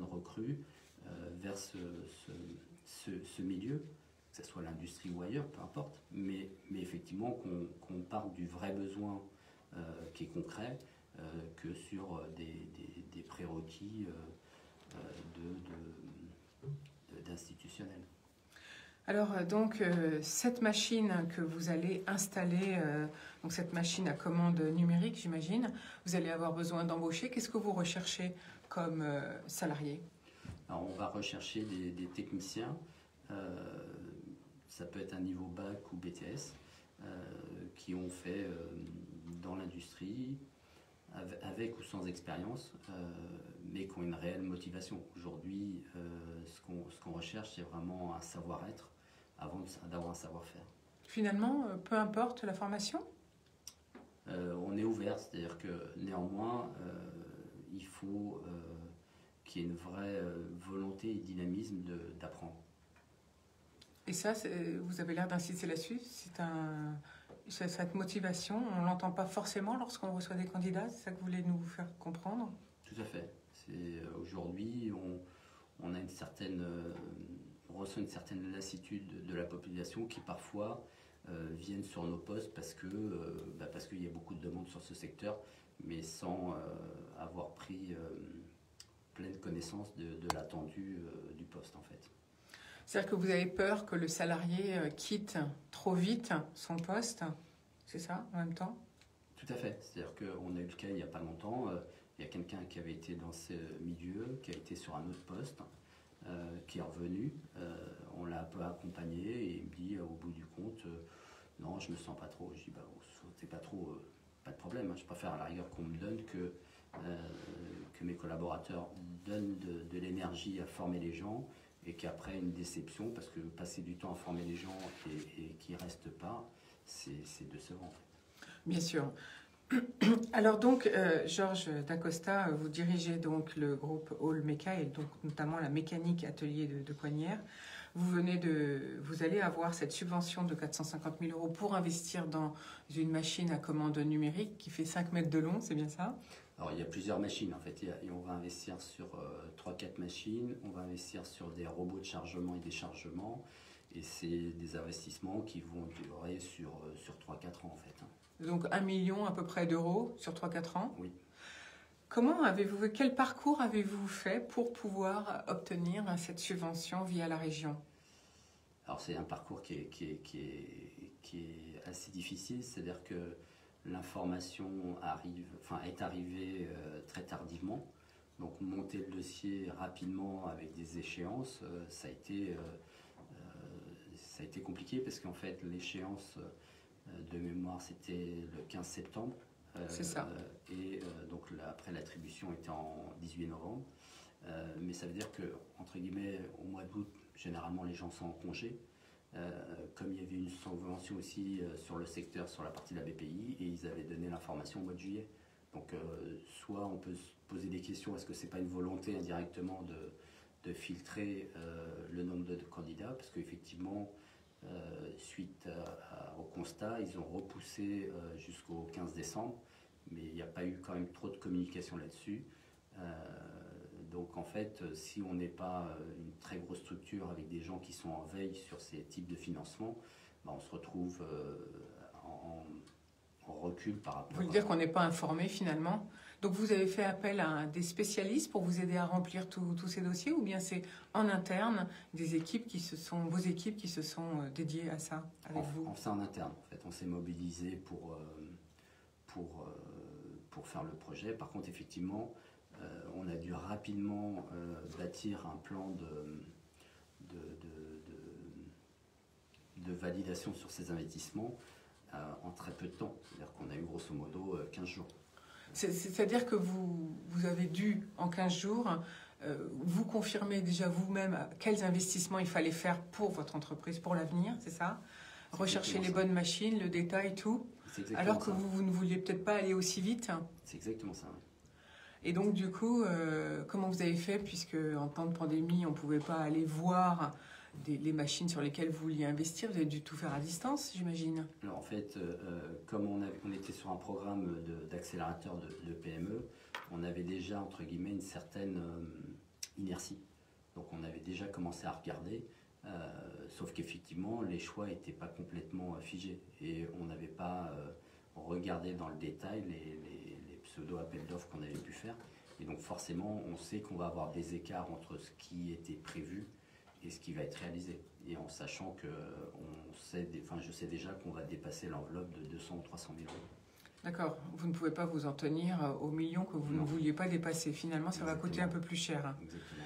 recrues vers ce milieu, que ce soit l'industrie ou ailleurs, peu importe, mais effectivement qu'on parte du vrai besoin qui est concret que sur des prérequis d'institutionnels. Alors donc cette machine que vous allez installer, donc cette machine à commande numérique, j'imagine, vous allez avoir besoin d'embaucher. Qu'est-ce que vous recherchez comme salarié? Alors on va rechercher des techniciens, ça peut être un niveau bac ou BTS, qui ont fait dans l'industrie, avec ou sans expérience, mais qui ont une réelle motivation. Aujourd'hui, ce qu'on recherche, c'est vraiment un savoir-être avant d'avoir un savoir-faire. Finalement, peu importe la formation? On est ouvert, c'est-à-dire que néanmoins, il faut qu'il y ait une vraie volonté et dynamisme d'apprendre. Et ça, vous avez l'air d'insister là-dessus, cette motivation, on ne l'entend pas forcément lorsqu'on reçoit des candidats, c'est ça que vous voulez nous faire comprendre? Tout à fait. Aujourd'hui, on a on ressent une certaine lassitude de la population qui parfois viennent sur nos postes parce qu'il y a beaucoup de demandes sur ce secteur, mais sans avoir pris pleine connaissance de l'attendu du poste en fait. C'est-à-dire que vous avez peur que le salarié quitte trop vite son poste, c'est ça, en même temps? Tout à fait. C'est-à-dire qu'on a eu le cas il n'y a pas longtemps, il y a quelqu'un qui avait été dans ce milieu, qui a été sur un autre poste, qui est revenu. On l'a un peu accompagné et il me dit au bout du compte, non, je me sens pas trop. Je dis, c'est pas trop, pas de problème. Je préfère à la rigueur qu'on me donne que mes collaborateurs donnent de l'énergie à former les gens et qu'après une déception, parce que passer du temps à former les gens et qu'ils ne restent pas, c'est décevant en fait. Bien sûr. Alors donc, Georges Dacosta, vous dirigez donc le groupe Hall Meca et donc notamment la mécanique atelier de Coignières. Vous allez avoir cette subvention de 450 000 € pour investir dans une machine à commande numérique qui fait 5 mètres de long, c'est bien ça? Alors il y a plusieurs machines en fait, et on va investir sur 3-4 machines, on va investir sur des robots de chargement et déchargement, et c'est des investissements qui vont durer sur 3-4 ans en fait. Donc 1 million à peu près d'euros sur 3-4 ans? Oui. Quel parcours avez-vous fait pour pouvoir obtenir cette subvention via la région? Alors c'est un parcours qui est assez difficile, c'est-à-dire que l'information est arrivée très tardivement. Donc monter le dossier rapidement avec des échéances, ça a été compliqué parce qu'en fait l'échéance de mémoire c'était le 15 septembre. C'est ça. Et donc après l'attribution était en 18 novembre. Mais ça veut dire que, entre guillemets, au mois d'août, généralement les gens sont en congé. Comme il y avait une subvention aussi sur le secteur, sur la partie de la BPI, et ils avaient donné l'information au mois de juillet. Donc soit on peut se poser des questions, est-ce que c'est pas une volonté indirectement de filtrer le nombre de candidats, parce qu'effectivement, suite au constat, ils ont repoussé jusqu'au 15 décembre, mais il n'y a pas eu quand même trop de communication là-dessus. Donc en fait, si on n'est pas une très grosse structure avec des gens qui sont en veille sur ces types de financement, on se retrouve en recul par rapport. Vous voulez dire qu'on n'est pas informé finalement? Donc vous avez fait appel à des spécialistes pour vous aider à remplir tous ces dossiers, ou bien c'est en interne vos équipes qui se sont dédiées à ça avec vous? C'est en interne en fait. On s'est mobilisé pour faire le projet. Par contre, effectivement, on a dû rapidement de validation sur ces investissements en très peu de temps. C'est-à-dire qu'on a eu grosso modo 15 jours. C'est-à-dire que vous avez dû, en 15 jours, vous confirmer déjà vous-même quels investissements il fallait faire pour votre entreprise, pour l'avenir, c'est ça? Rechercher les bonnes machines, le détail, tout. Alors que vous ne vouliez peut-être pas aller aussi vite. C'est exactement ça, oui. Et donc, du coup, comment vous avez fait, puisque en temps de pandémie, on ne pouvait pas aller voir les machines sur lesquelles vous vouliez investir? Vous avez dû tout faire à distance, j'imagine. Alors, en fait, comme on était sur un programme d'accélérateur de PME, on avait déjà, entre guillemets, une certaine inertie. Donc, on avait déjà commencé à regarder, sauf qu'effectivement, les choix n'étaient pas complètement figés. Et on n'avait pas regardé dans le détail les pseudo-appels d'offres qu'on avait pu faire. Et donc, forcément, on sait qu'on va avoir des écarts entre ce qui était prévu et ce qui va être réalisé. Et en sachant que je sais déjà qu'on va dépasser l'enveloppe de 200 ou 300 000 euros. D'accord. Vous ne pouvez pas vous en tenir aux millions que vous ne vouliez pas dépasser. Finalement, ça va coûter un peu plus cher. Exactement.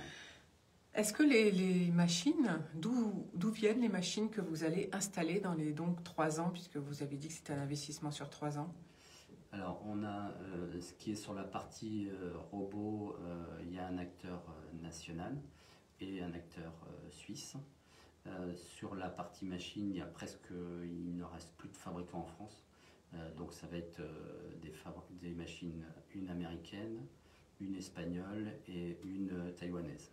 Est-ce que les machines, d'où viennent les machines que vous allez installer dans les 3 ans, puisque vous avez dit que c'était un investissement sur 3 ans? Alors, on a ce qui est sur la partie robot, il y a un acteur national et un acteur suisse. Sur la partie machine, il ne reste plus de fabricants en France. Donc ça va être des machines, une américaine, une espagnole et une taïwanaise.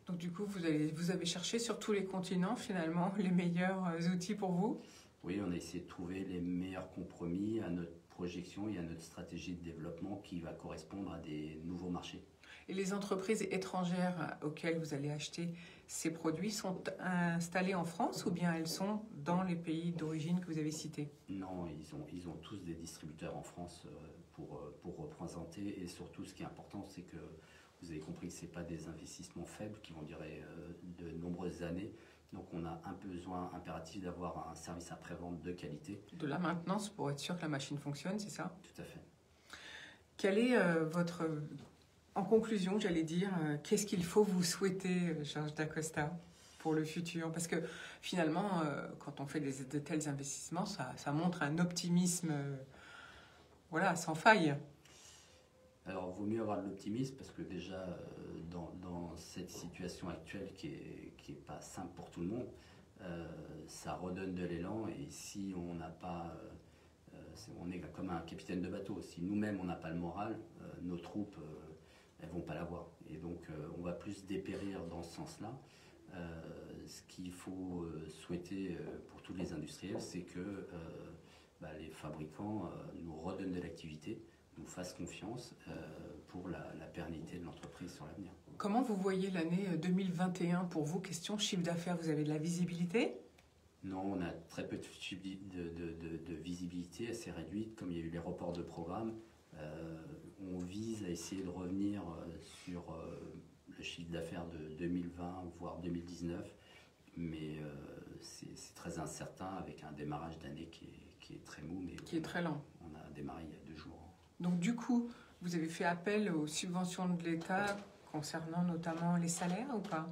Donc du coup, vous avez cherché sur tous les continents finalement les meilleurs outils pour vous? Oui, on a essayé de trouver les meilleurs compromis à notre projection et à notre stratégie de développement qui va correspondre à des nouveaux marchés. Et les entreprises étrangères auxquelles vous allez acheter ces produits sont installées en France ou bien elles sont dans les pays d'origine que vous avez cités? Non, ils ont tous des distributeurs en France pour représenter. Et surtout, ce qui est important, c'est que vous avez compris que ce n'est pas des investissements faibles qui vont durer de nombreuses années. Donc on a un besoin impératif d'avoir un service après-vente de qualité. De la maintenance pour être sûr que la machine fonctionne, c'est ça? Tout à fait. Quel est en conclusion, j'allais dire, qu'est-ce qu'il faut vous souhaiter, Georges Dacosta, pour le futur? Parce que finalement, quand on fait de tels investissements, ça montre un optimisme sans faille. Alors, il vaut mieux avoir de l'optimisme parce que déjà, dans cette situation actuelle qui est pas simple pour tout le monde, ça redonne de l'élan. Et si on n'a pas... on est comme un capitaine de bateau. Si nous-mêmes, on n'a pas le moral, nos troupes, elles vont pas l'avoir. Et donc, on va plus dépérir dans ce sens-là. Ce qu'il faut souhaiter pour tous les industriels, c'est que les fabricants nous redonnent de l'activité, nous fassent confiance pour la pérennité de l'entreprise sur l'avenir. Comment vous voyez l'année 2021 pour vous? Question chiffre d'affaires, vous avez de la visibilité? Non, on a très peu de visibilité, assez réduite. Comme il y a eu les reports de programme, on vise à essayer de revenir sur le chiffre d'affaires de 2020, voire 2019. Mais c'est très incertain avec un démarrage d'année qui est très mou. Mais qui est très lent. On a démarré il y a 2 jours. Donc du coup, vous avez fait appel aux subventions de l'État concernant notamment les salaires ou pas?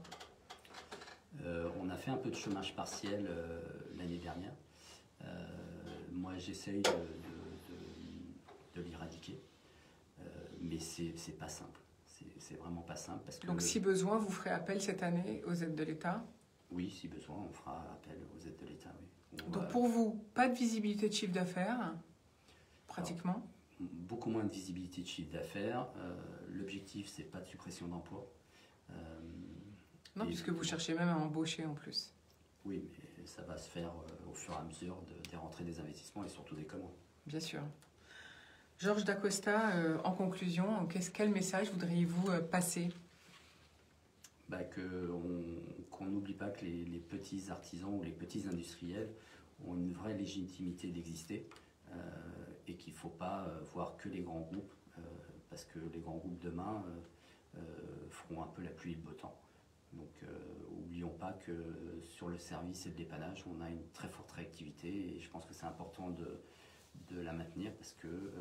On a fait un peu de chômage partiel l'année dernière. Moi, j'essaye de l'éradiquer, mais c'est pas simple. C'est vraiment pas simple. Parce que donc si besoin, vous ferez appel cette année aux aides de l'État? Oui, si besoin, on fera appel aux aides de l'État, oui. Donc pour vous, pas de visibilité de chiffre d'affaires, pratiquement? Alors, beaucoup moins de visibilité de chiffre d'affaires. L'objectif, c'est pas de suppression d'emplois. Non, puisque vous cherchez même à embaucher en plus. Oui, mais ça va se faire au fur et à mesure des rentrées des investissements et surtout des commandes. Bien sûr. Georges Dacosta, en conclusion, quel message voudriez-vous passer? Qu'on n'oublie pas que les petits artisans ou les petits industriels ont une vraie légitimité d'exister et qu'il ne faut pas voir que les grands groupes parce que les grands groupes demain feront un peu la pluie et le beau temps. Donc, n'oublions pas que sur le service et le dépannage, on a une très forte réactivité et je pense que c'est important de la maintenir parce que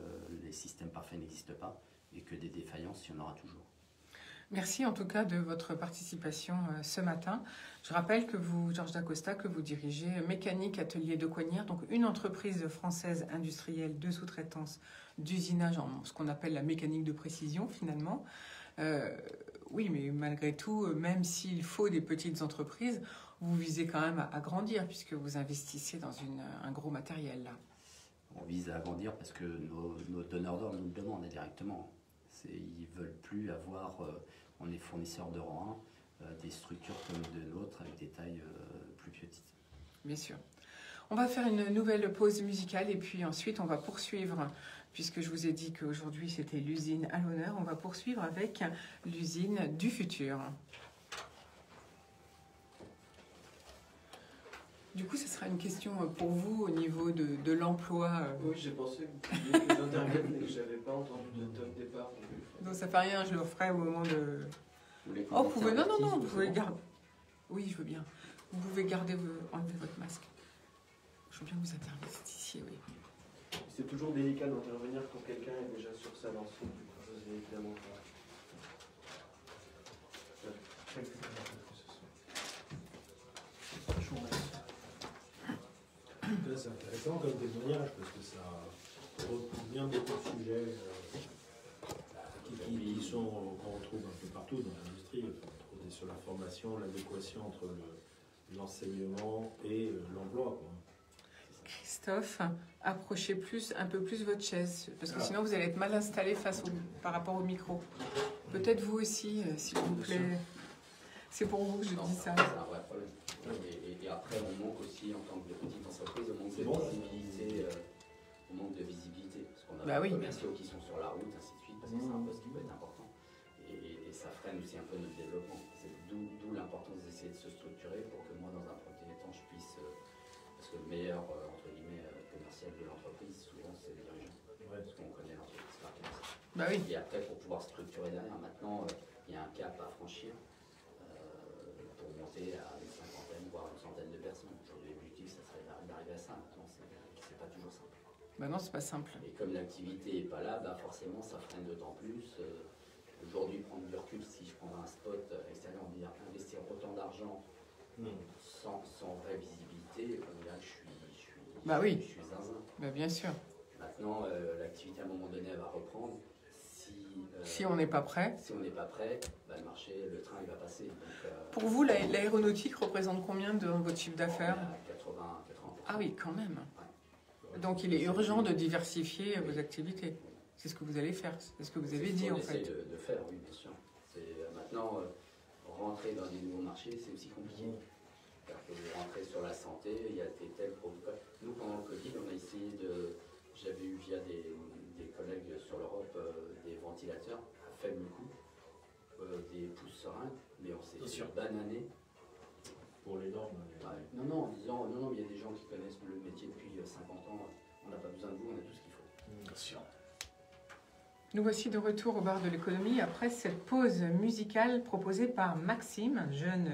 les systèmes parfaits n'existent pas et que des défaillances, il y en aura toujours. Merci en tout cas de votre participation ce matin. Je rappelle que vous, Georges Dacosta, que vous dirigez Mécanique Atelier de Coignères, donc une entreprise française industrielle de sous-traitance d'usinage en ce qu'on appelle la mécanique de précision finalement. Oui, mais malgré tout, même s'il faut des petites entreprises, vous visez quand même à grandir puisque vous investissez dans un gros matériel là. On vise à agrandir parce que nos donneurs d'ordre nous le demandent directement. Ils ne veulent plus avoir, on est fournisseurs de rang 1, des structures comme de nôtres avec des tailles plus petites. Bien sûr. On va faire une nouvelle pause musicale et puis ensuite on va poursuivre, puisque je vous ai dit qu'aujourd'hui c'était l'usine à l'honneur, on va poursuivre avec l'usine du futur. Du coup, ce sera une question pour vous au niveau de l'emploi. Oui, j'ai pensé que vous vouliez que j'intervienne, mais je n'avais pas entendu de top départ. Donc ça fait rien, je le ferai au moment de... Oh, vous pouvez... Non, vous pouvez garder... Oui, je veux bien. Vous pouvez enlever votre masque. Je veux bien que vous interveniez ici, oui. C'est toujours délicat d'intervenir quand quelqu'un est déjà sur sa lancée. Du coup, je sais évidemment pas. C'est intéressant comme témoignage parce que ça recouvre bien beaucoup de sujets qui sont, qu'on retrouve un peu partout dans l'industrie. On est sur la formation, l'adéquation entre l'enseignement et l'emploi. Christophe, approchez un peu plus votre chaise, parce que sinon vous allez être mal installé par rapport au micro. Peut-être vous aussi, s'il vous plaît. C'est pour vous que je dis ça. C'est un vrai problème. Et après, on manque aussi, en tant que petite entreprise, on manque de visibilité. On manque de visibilité. Parce qu'on a des commerciaux qui sont sur la route, ainsi de suite, parce que c'est un poste qui peut être important. Et ça freine aussi un peu notre développement. C'est d'où l'importance d'essayer de se structurer pour que moi, dans un premier temps, je puisse... parce que le meilleur, entre guillemets, commercial de l'entreprise, souvent, c'est les dirigeants. Parce qu'on connaît l'entreprise par cœur. Bah oui. Et après, pour pouvoir structurer derrière, maintenant, il y a un cap à franchir. Pour monter à une cinquantaine, voire une centaine de personnes. Aujourd'hui, l'objectif, ça serait d'arriver à ça. Maintenant, c'est pas toujours simple. Bah non, c'est pas simple. Et comme l'activité n'est pas là, bah forcément, ça freine d'autant plus. Aujourd'hui, prendre du recul, si je prends un spot extérieur, on va dire investir autant d'argent sans vraie visibilité, là, je suis zinzin. Bah bien sûr. Maintenant, l'activité, à un moment donné, elle va reprendre. Si on n'est pas prêt. Si on n'est pas prêt, bah, le train il va passer. Donc, pour vous, l'aéronautique représente combien de votre chiffre d'affaires? 80%. Ah oui, quand même. Ouais. Donc il est urgent de diversifier vos activités. C'est ce que vous allez faire, c'est ce que vous avez dit en fait. C'est ce qu'on essaie de faire, oui, bien sûr. Maintenant, rentrer dans des nouveaux marchés, c'est aussi compliqué. C'est-à-dire que vous rentrez sur la santé, il y a des tels produits. Nous, pendant le Covid, on a essayé de... J'avais eu via des collègues sur l'Europe des ventilateurs à faible coût, des pousses seringues, mais on s'est fait bananer. Pour les normes. Ouais. Non, en disant, non, il y a des gens qui connaissent le métier depuis 50 ans, on n'a pas besoin de vous, on a tout ce qu'il faut. Bien sûr. Nous voici de retour au bar de l'économie après cette pause musicale proposée par Maxime, jeune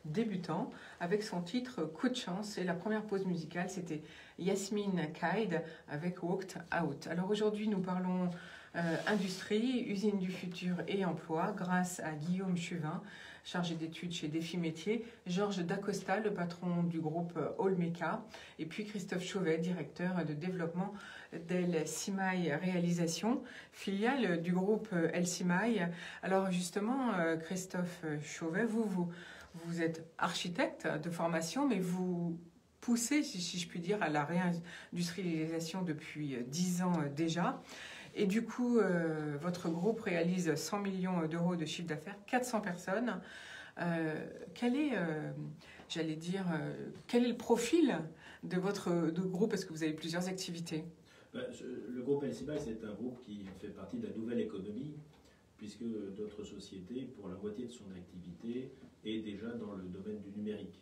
débutant, avec son titre Coup de chance. Et la première pause musicale, c'était Yasmine Kaid avec Walked Out. Alors aujourd'hui, nous parlons industrie, usine du futur et emploi grâce à Guillaume Chuvin, chargé d'études chez Défi Métiers, Georges Dacosta, le patron du groupe Olmeca, et puis Christophe Chauvet, directeur de développement d'El Simaï Réalisation, filiale du groupe El Simaï. Alors justement, Christophe Chauvet, vous êtes architecte de formation, mais vous poussez, si je puis dire, à la réindustrialisation depuis 10 ans déjà. Et du coup, votre groupe réalise 100 millions d'euros de chiffre d'affaires, 400 personnes. Quel est le profil de votre groupe? Parce que vous avez plusieurs activités. Le groupe El Simaï, c'est un groupe qui fait partie de la nouvelle économie, puisque notre société, pour la moitié de son activité, est déjà dans le domaine du numérique.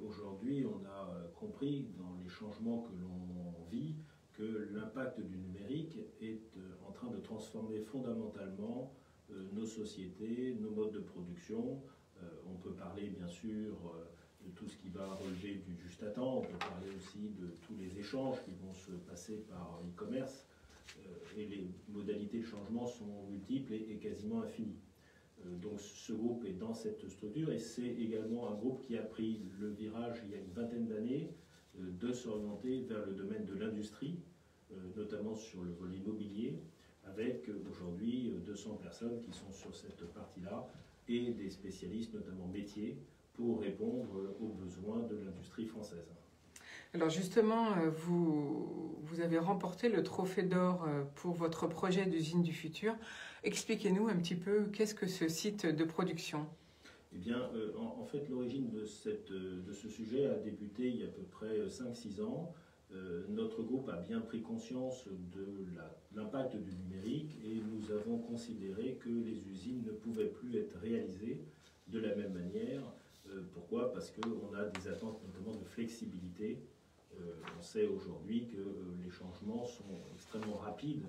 Aujourd'hui, on a compris dans les changements que l'on vit que l'impact du numérique est en train de transformer fondamentalement nos sociétés, nos modes de production. On peut parler bien sûr de tout ce qui va relever du juste à temps, on peut parler aussi de tous les échanges qui vont se passer par e-commerce, et les modalités de changement sont multiples et quasiment infinies. Donc ce groupe est dans cette structure et c'est également un groupe qui a pris le virage il y a une vingtaine d'années de s'orienter vers le domaine de l'industrie, notamment sur le volet immobilier, avec aujourd'hui 200 personnes qui sont sur cette partie-là et des spécialistes, notamment métiers, pour répondre aux besoins de l'industrie française. Alors justement, vous avez remporté le trophée d'or pour votre projet d'usine du futur. Expliquez-nous un petit peu qu'est-ce que ce site de production? Eh bien, en fait, l'origine de ce sujet a débuté il y a à peu près 5-6 ans. Notre groupe a bien pris conscience de l'impact du numérique et nous avons considéré que les usines ne pouvaient plus être réalisées de la même manière. Pourquoi? Parce qu'on a des attentes notamment de flexibilité. On sait aujourd'hui que les changements sont extrêmement rapides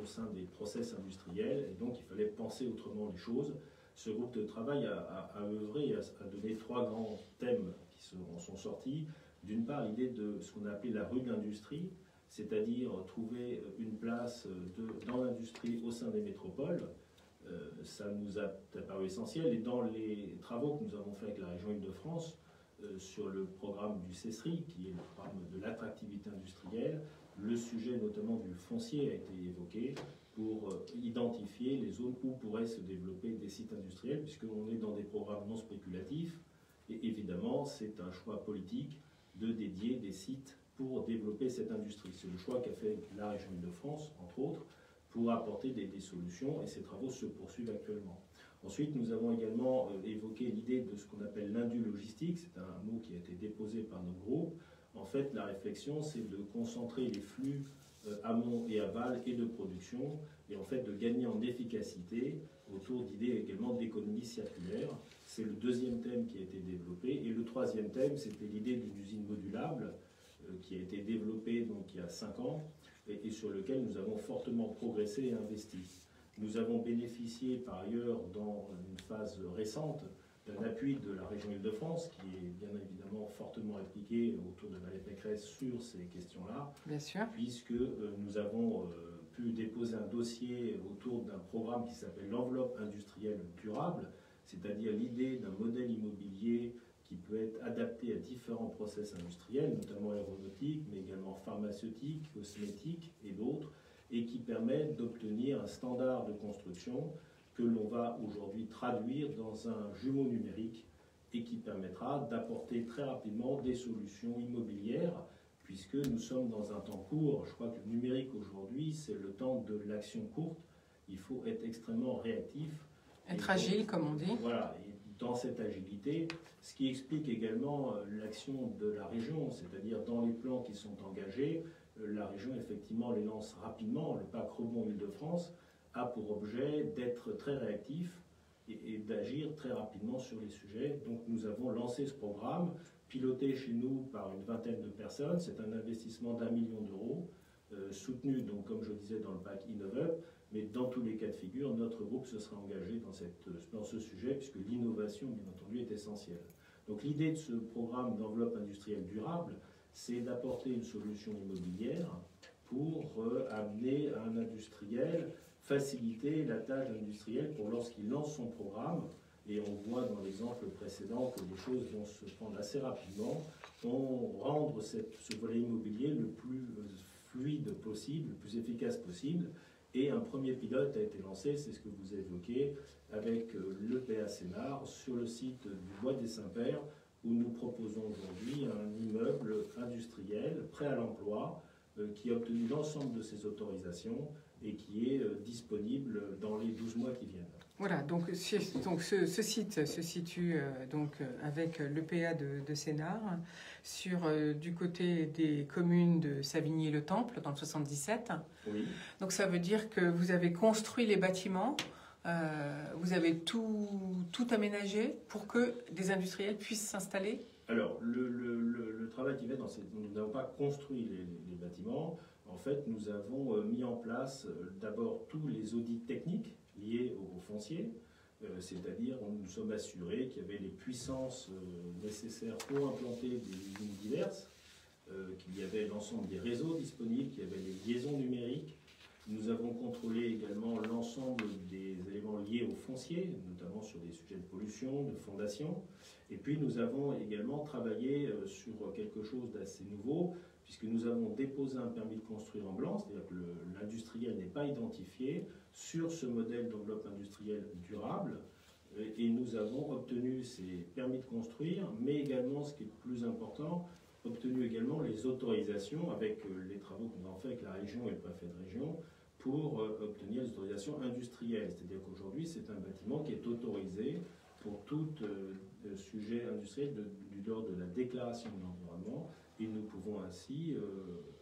au sein des process industriels et donc il fallait penser autrement les choses. Ce groupe de travail a œuvré et a donné 3 grands thèmes qui en sont sortis. D'une part, l'idée de ce qu'on a appelé la rue de l'industrie, c'est-à-dire trouver une place dans l'industrie au sein des métropoles. Ça nous a apparu essentiel et dans les travaux que nous avons faits avec la région Île-de-France, sur le programme du CESRI, qui est le programme de l'attractivité industrielle, le sujet notamment du foncier a été évoqué pour identifier les zones où pourraient se développer des sites industriels, puisqu'on est dans des programmes non spéculatifs, et évidemment c'est un choix politique de dédier des sites pour développer cette industrie. C'est le choix qu'a fait la région Île-de-France, entre autres, pour apporter des solutions, et ces travaux se poursuivent actuellement. Ensuite, nous avons également évoqué l'idée de ce qu'on appelle l'indu-logistique. C'est un mot qui a été déposé par notre groupe. En fait, la réflexion, c'est de concentrer les flux amont et aval et de production, et en fait de gagner en efficacité autour d'idées également d'économie circulaire. C'est le deuxième thème qui a été développé. Et le troisième thème, c'était l'idée d'une usine modulable qui a été développée donc, il y a 5 ans et sur lequel nous avons fortement progressé et investi. Nous avons bénéficié par ailleurs dans une phase récente d'un appui de la région Île-de-France qui est bien évidemment fortement impliqué autour de Valérie Pécresse sur ces questions-là. Bien sûr. Puisque nous avons pu déposer un dossier autour d'un programme qui s'appelle l'enveloppe industrielle durable, c'est-à-dire l'idée d'un modèle immobilier qui peut être adapté à différents process industriels, notamment aéronautiques, mais également pharmaceutiques, cosmétiques et d'autres, et qui permet d'obtenir un standard de construction que l'on va aujourd'hui traduire dans un jumeau numérique et qui permettra d'apporter très rapidement des solutions immobilières, puisque nous sommes dans un temps court. Je crois que le numérique aujourd'hui, c'est le temps de l'action courte. Il faut être extrêmement réactif. Être agile, comme on dit. Voilà, et dans cette agilité, ce qui explique également l'action de la région, c'est-à-dire dans les plans qui sont engagés, la région effectivement les lance rapidement. Le PAC Rebond Île-de-France a pour objet d'être très réactif et d'agir très rapidement sur les sujets. Donc nous avons lancé ce programme, piloté chez nous par une vingtaine de personnes. C'est un investissement d'1 million d'euros, soutenu, donc, comme je disais, dans le PAC InnovUp. Mais dans tous les cas de figure, notre groupe se sera engagé dans ce sujet, puisque l'innovation, bien entendu, est essentielle. Donc l'idée de ce programme d'enveloppe industrielle durable, c'est d'apporter une solution immobilière pour amener à un industriel, faciliter la tâche industrielle pour lorsqu'il lance son programme, et on voit dans l'exemple précédent que les choses vont se prendre assez rapidement, rendre ce volet immobilier le plus fluide possible, le plus efficace possible. Et un premier pilote a été lancé, c'est ce que vous évoquez, avec l'EPA Sénart sur le site du Bois des Saints-Pères, où nous proposons aujourd'hui un immeuble industriel prêt à l'emploi qui a obtenu l'ensemble de ses autorisations et qui est disponible dans les 12 mois qui viennent. Voilà, donc ce site se situe avec l'EPA de Sénart du côté des communes de Savigny-le-Temple dans le 77. Oui. Donc ça veut dire que vous avez construit les bâtiments, vous avez tout aménagé pour que des industriels puissent s'installer. Alors, le travail qui va dans nous n'avons pas construit les bâtiments. En fait, nous avons mis en place d'abord tous les audits techniques liés au foncier, c'est-à-dire nous sommes assurés qu'il y avait les puissances nécessaires pour implanter des usines diverses, qu'il y avait l'ensemble des réseaux disponibles, qu'il y avait les liaisons numériques. Nous avons contrôlé également l'ensemble des éléments liés au foncier, notamment sur des sujets de pollution, de fondation. Et puis nous avons également travaillé sur quelque chose d'assez nouveau, puisque nous avons déposé un permis de construire en blanc, c'est-à-dire que l'industriel n'est pas identifié sur ce modèle d'enveloppe industrielle durable. Et nous avons obtenu ces permis de construire, mais également, ce qui est le plus important, obtenu également les autorisations avec les travaux qu'on a fait avec la région et le préfet de région pour obtenir les autorisations industrielles. C'est-à-dire qu'aujourd'hui, c'est un bâtiment qui est autorisé pour tout sujet industriel du l'ordre de la déclaration de l'environnement, et nous pouvons ainsi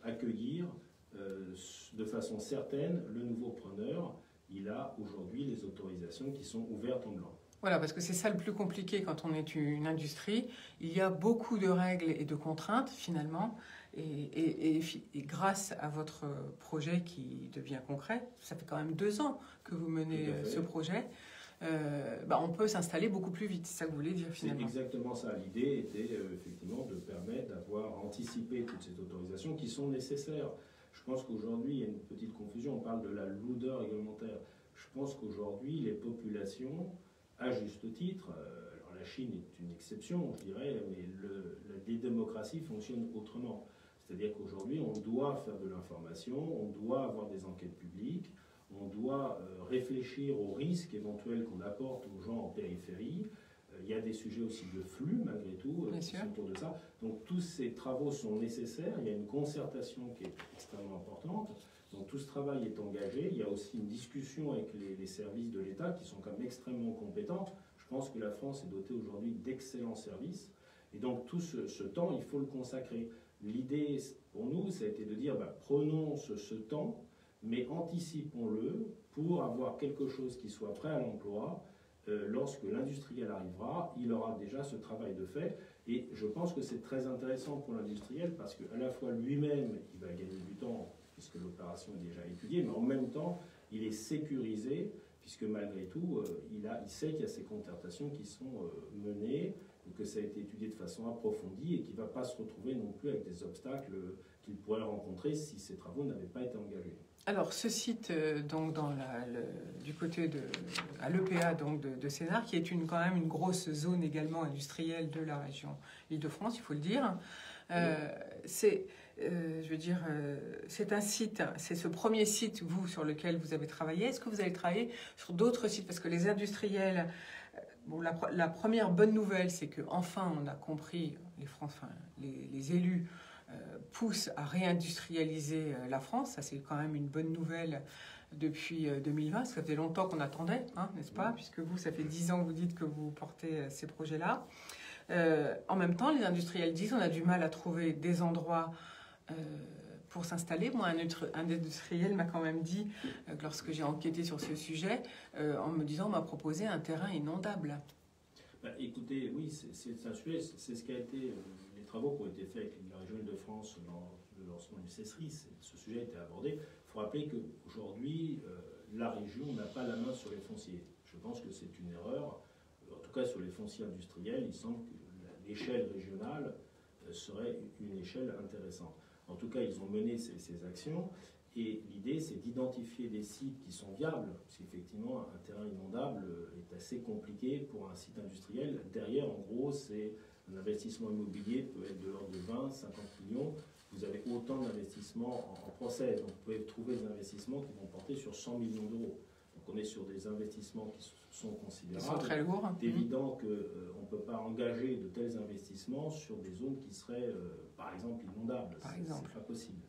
accueillir de façon certaine le nouveau preneur. Il a aujourd'hui les autorisations qui sont ouvertes en blanc. Voilà, parce que c'est ça le plus compliqué quand on est une industrie. Il y a beaucoup de règles et de contraintes, finalement. Et grâce à votre projet qui devient concret, ça fait quand même 2 ans que vous menez ce projet, on peut s'installer beaucoup plus vite. C'est ça que vous voulez dire, finalement. C'est exactement ça. L'idée était effectivement de permettre d'avoir anticipé toutes ces autorisations qui sont nécessaires. Je pense qu'aujourd'hui, il y a une petite confusion. On parle de la lourdeur réglementaire. Je pense qu'aujourd'hui, les populations, à juste titre, alors la Chine est une exception, je dirais, mais les démocraties fonctionnent autrement. C'est-à-dire qu'aujourd'hui, on doit faire de l'information, on doit avoir des enquêtes publiques, on doit réfléchir aux risques éventuels qu'on apporte aux gens en périphérie. Il y a des sujets aussi de flux, malgré tout, qui sont autour de ça. Donc tous ces travaux sont nécessaires. Il y a une concertation qui est extrêmement importante. Donc tout ce travail est engagé. Il y a aussi une discussion avec les services de l'État qui sont quand même extrêmement compétents. Je pense que la France est dotée aujourd'hui d'excellents services. Et donc tout ce temps, il faut le consacrer. L'idée pour nous, ça a été de dire, prenons ce temps, mais anticipons-le pour avoir quelque chose qui soit prêt à l'emploi. Lorsque l'industriel arrivera, il aura déjà ce travail de fait. Et je pense que c'est très intéressant pour l'industriel parce qu'à la fois lui-même, il va gagner du temps puisque l'opération est déjà étudiée, mais en même temps, il est sécurisé puisque malgré tout, il sait qu'il y a ces concertations qui sont menées, que ça a été étudié de façon approfondie et qu'il ne va pas se retrouver non plus avec des obstacles qu'il pourrait rencontrer si ces travaux n'avaient pas été engagés. Alors, ce site, donc, du côté à l'EPA de Sénart, qui est quand même une grosse zone également industrielle de la région Île-de-France, il faut le dire, c'est un site, c'est ce premier site, vous, sur lequel vous avez travaillé. Est-ce que vous avez travaillé sur d'autres sites? Parce que les industriels... Bon, la première bonne nouvelle, c'est qu'enfin, on a compris, les élus poussent à réindustrialiser la France. Ça, c'est quand même une bonne nouvelle depuis 2020. Ça faisait longtemps qu'on attendait, n'est-ce pas? Puisque vous, ça fait 10 ans que vous dites que vous portez ces projets-là. En même temps, les industriels disent qu'on a du mal à trouver des endroits pour s'installer. Moi, un industriel m'a quand même dit, lorsque j'ai enquêté sur ce sujet, en me disant, on m'a proposé un terrain inondable. Écoutez, oui, c'est un sujet, c'est ce qui a été, les travaux qui ont été faits avec la région Île-de-France dans le lancement du CESRI, ce sujet a été abordé. Il faut rappeler qu'aujourd'hui, la région n'a pas la main sur les fonciers. Je pense que c'est une erreur. En tout cas, sur les fonciers industriels, il semble que l'échelle régionale serait une échelle intéressante. En tout cas, ils ont mené ces actions et l'idée, c'est d'identifier des sites qui sont viables, parce qu'effectivement, un terrain inondable est assez compliqué pour un site industriel. Derrière, en gros, c'est un investissement immobilier peut être de l'ordre de 20, 50 millions. Vous avez autant d'investissements en procès, donc vous pouvez trouver des investissements qui vont porter sur 100 millions d'euros. Donc on est sur des investissements qui sont considérables. Ils sont très lourds. C'est évident qu'on ne peut pas engager de tels investissements sur des zones qui seraient, par exemple, inondables. C'est pas possible.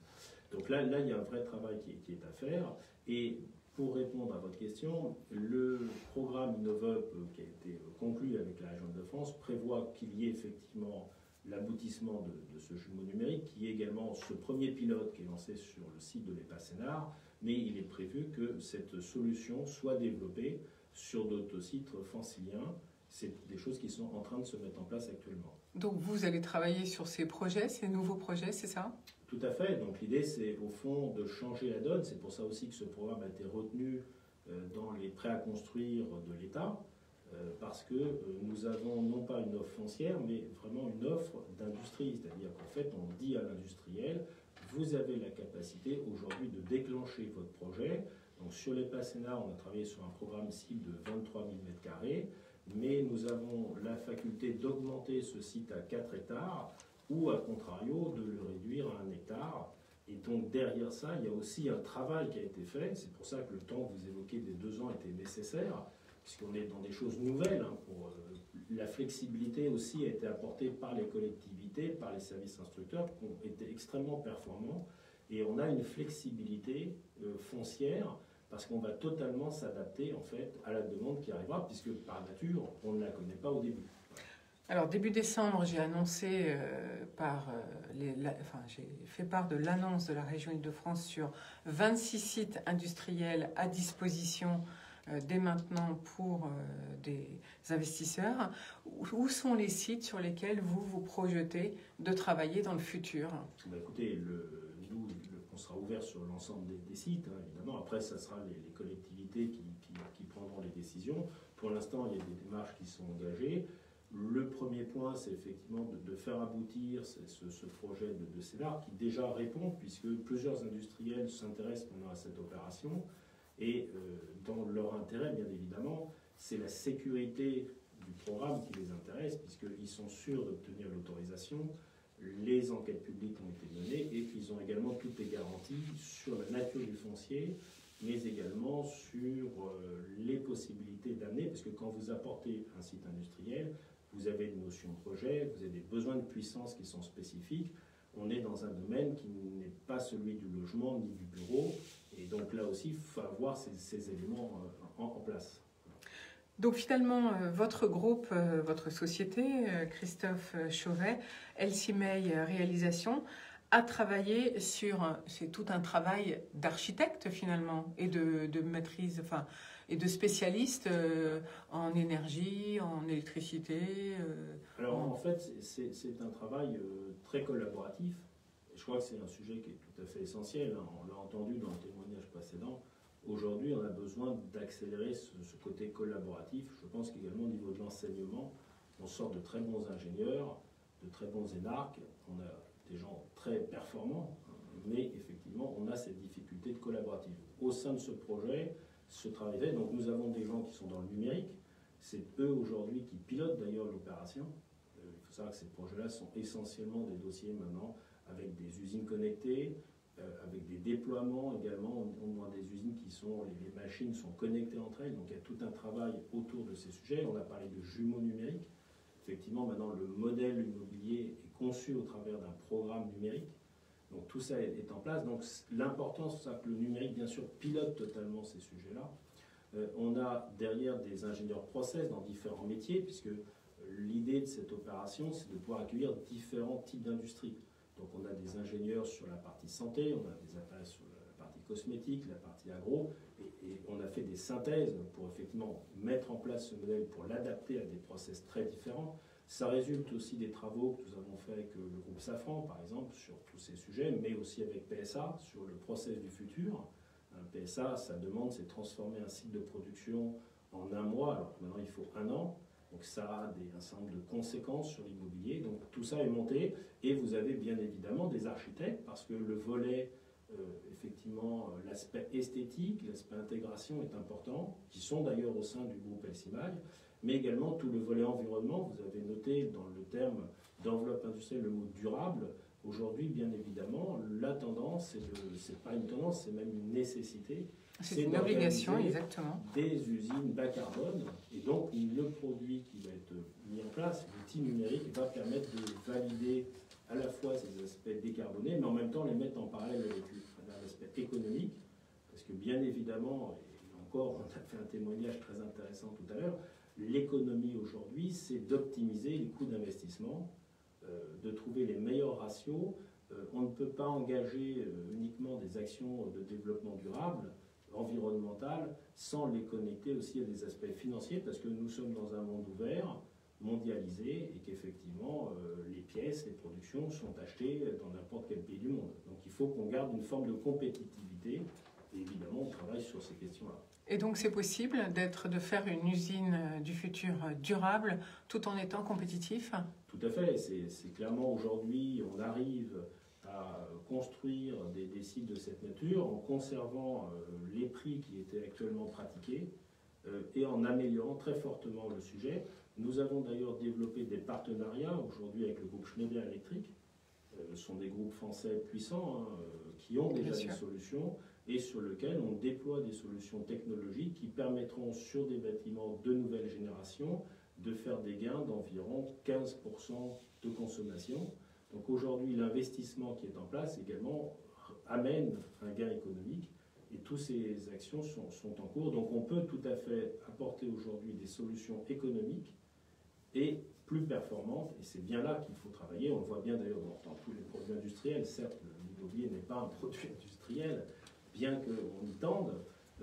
Donc là, il y a un vrai travail qui est à faire. Et pour répondre à votre question, le programme InnovUp qui a été conclu avec la région Île-de-France prévoit qu'il y ait effectivement l'aboutissement de ce jumeau numérique, qui est également ce premier pilote qui est lancé sur le site de l'EPA Sénart, mais il est prévu que cette solution soit développée sur d'autres sites franciliens. C'est des choses qui sont en train de se mettre en place actuellement. Donc vous allez travailler sur ces projets, ces nouveaux projets, c'est ça? Tout à fait. Donc l'idée, c'est au fond de changer la donne. C'est pour ça aussi que ce programme a été retenu dans les prêts à construire de l'État, parce que nous avons non pas une offre foncière, mais vraiment une offre d'industrie. C'est-à-dire qu'en fait, on dit à l'industriel, vous avez la capacité aujourd'hui de déclencher votre projet. Donc sur l'EPA Sénart, on a travaillé sur un programme cible de 23 000 m², mais nous avons la faculté d'augmenter ce site à 4 hectares ou, à contrario, de le réduire à 1 hectare. Et donc derrière ça, il y a aussi un travail qui a été fait. C'est pour ça que le temps que vous évoquez des 2 ans était nécessaire, puisqu'on est dans des choses nouvelles. La flexibilité aussi a été apportée par les collectivités, par les services instructeurs, qui ont été extrêmement performants. Et on a une flexibilité foncière, parce qu'on va totalement s'adapter en fait à la demande qui arrivera, puisque par nature, on ne la connaît pas au début. Alors, début décembre, j'ai annoncé j'ai fait part de l'annonce de la région Île-de-France sur 26 sites industriels à disposition dès maintenant pour des investisseurs. Où sont les sites sur lesquels vous vous projetez de travailler dans le futur? Écoutez, on sera ouvert sur l'ensemble des sites, hein, évidemment. Après, ça sera les collectivités qui prendront les décisions. Pour l'instant, il y a des démarches qui sont engagées. Le premier point, c'est effectivement de faire aboutir ce projet de Sénart qui déjà répond, puisque plusieurs industriels s'intéressent maintenant à cette opération. Et dans leur intérêt, bien évidemment, c'est la sécurité du programme qui les intéresse, puisqu'ils sont sûrs d'obtenir l'autorisation. Les enquêtes publiques ont été menées et qu'ils ont également toutes les garanties sur la nature du foncier, mais également sur les possibilités d'amener, parce que quand vous apportez un site industriel, vous avez une notion de projet, vous avez des besoins de puissance qui sont spécifiques. On est dans un domaine qui n'est pas celui du logement ni du bureau. Et donc là aussi, il faut avoir ces éléments en place. Donc finalement, votre groupe, votre société, Christophe Chauvet, LCMEI Réalisation, a travaillé sur, c'est tout un travail d'architecte finalement, et de maîtrise, et de spécialiste en énergie, en électricité. Alors en fait, c'est un travail très collaboratif. Je crois que c'est un sujet qui est tout à fait essentiel. On l'a entendu dans le témoignage précédent. Aujourd'hui, on a besoin d'accélérer ce côté collaboratif. Je pense qu'également au niveau de l'enseignement, on sort de très bons ingénieurs, de très bons énarques. On a des gens très performants, mais effectivement, on a cette difficulté de collaborative. Au sein de ce projet, ce travail, donc nous avons des gens qui sont dans le numérique. C'est eux aujourd'hui qui pilotent d'ailleurs l'opération. Il faut savoir que ces projets-là sont essentiellement des dossiers maintenant avec des usines connectées, avec des déploiements également. On voit des usines qui sont, les machines sont connectées entre elles, donc il y a tout un travail autour de ces sujets. On a parlé de jumeaux numériques. Effectivement, maintenant, le modèle immobilier est conçu au travers d'un programme numérique. Donc tout ça est en place. Donc l'importance, c'est que le numérique, bien sûr, pilote totalement ces sujets-là. On a derrière des ingénieurs process dans différents métiers, puisque l'idée de cette opération, c'est de pouvoir accueillir différents types d'industries. Donc on a des ingénieurs sur la partie santé, on a des appareils sur la partie cosmétique, la partie agro, et on a fait des synthèses pour effectivement mettre en place ce modèle pour l'adapter à des process très différents. Ça résulte aussi des travaux que nous avons fait avec le groupe Safran, par exemple, sur tous ces sujets, mais aussi avec PSA, sur le process du futur. PSA, sa demande, c'est de transformer un site de production en 1 mois, alors que maintenant il faut 1 an. Donc ça a un certain nombre de conséquences sur l'immobilier. Donc tout ça est monté, et vous avez bien évidemment des architectes, parce que le volet, effectivement, l'aspect esthétique, l'aspect intégration est important, qui sont d'ailleurs au sein du groupe LCMEI, mais également tout le volet environnement. Vous avez noté dans le terme d'enveloppe industrielle le mot durable. Aujourd'hui, bien évidemment, la tendance, c'est pas une tendance, c'est même une nécessité. C'est une obligation, exactement. Des usines bas carbone, et donc le produit qui va être mis en place, l'outil numérique, va permettre de valider à la fois ces aspects décarbonés, mais en même temps les mettre en parallèle avec l'aspect économique, parce que bien évidemment, et encore, on a fait un témoignage très intéressant tout à l'heure, l'économie aujourd'hui, c'est d'optimiser les coûts d'investissement, de trouver les meilleurs ratios. On ne peut pas engager uniquement des actions de développement durable, environnemental, sans les connecter aussi à des aspects financiers, parce que nous sommes dans un monde ouvert, mondialisé, et qu'effectivement, les pièces, les productions sont achetées dans n'importe quel pays du monde. Donc il faut qu'on garde une forme de compétitivité, et évidemment, on travaille sur ces questions-là. Et donc c'est possible de faire une usine du futur durable tout en étant compétitif? Tout à fait. C'est clairement aujourd'hui, on arrive à construire des sites de cette nature en conservant les prix qui étaient actuellement pratiqués et en améliorant très fortement le sujet. Nous avons d'ailleurs développé des partenariats aujourd'hui avec le groupe Schneider Electric. Ce sont des groupes français puissants qui ont déjà des solutions et sur lesquels on déploie des solutions technologiques qui permettront sur des bâtiments de nouvelle génération de faire des gains d'environ 15% de consommation. Donc aujourd'hui, l'investissement qui est en place également amène un gain économique et toutes ces actions sont en cours. Donc on peut tout à fait apporter aujourd'hui des solutions économiques et plus performantes, et c'est bien là qu'il faut travailler. On le voit bien d'ailleurs dans tous les produits industriels. Certes, l'immobilier n'est pas un produit industriel, bien qu'on y tende.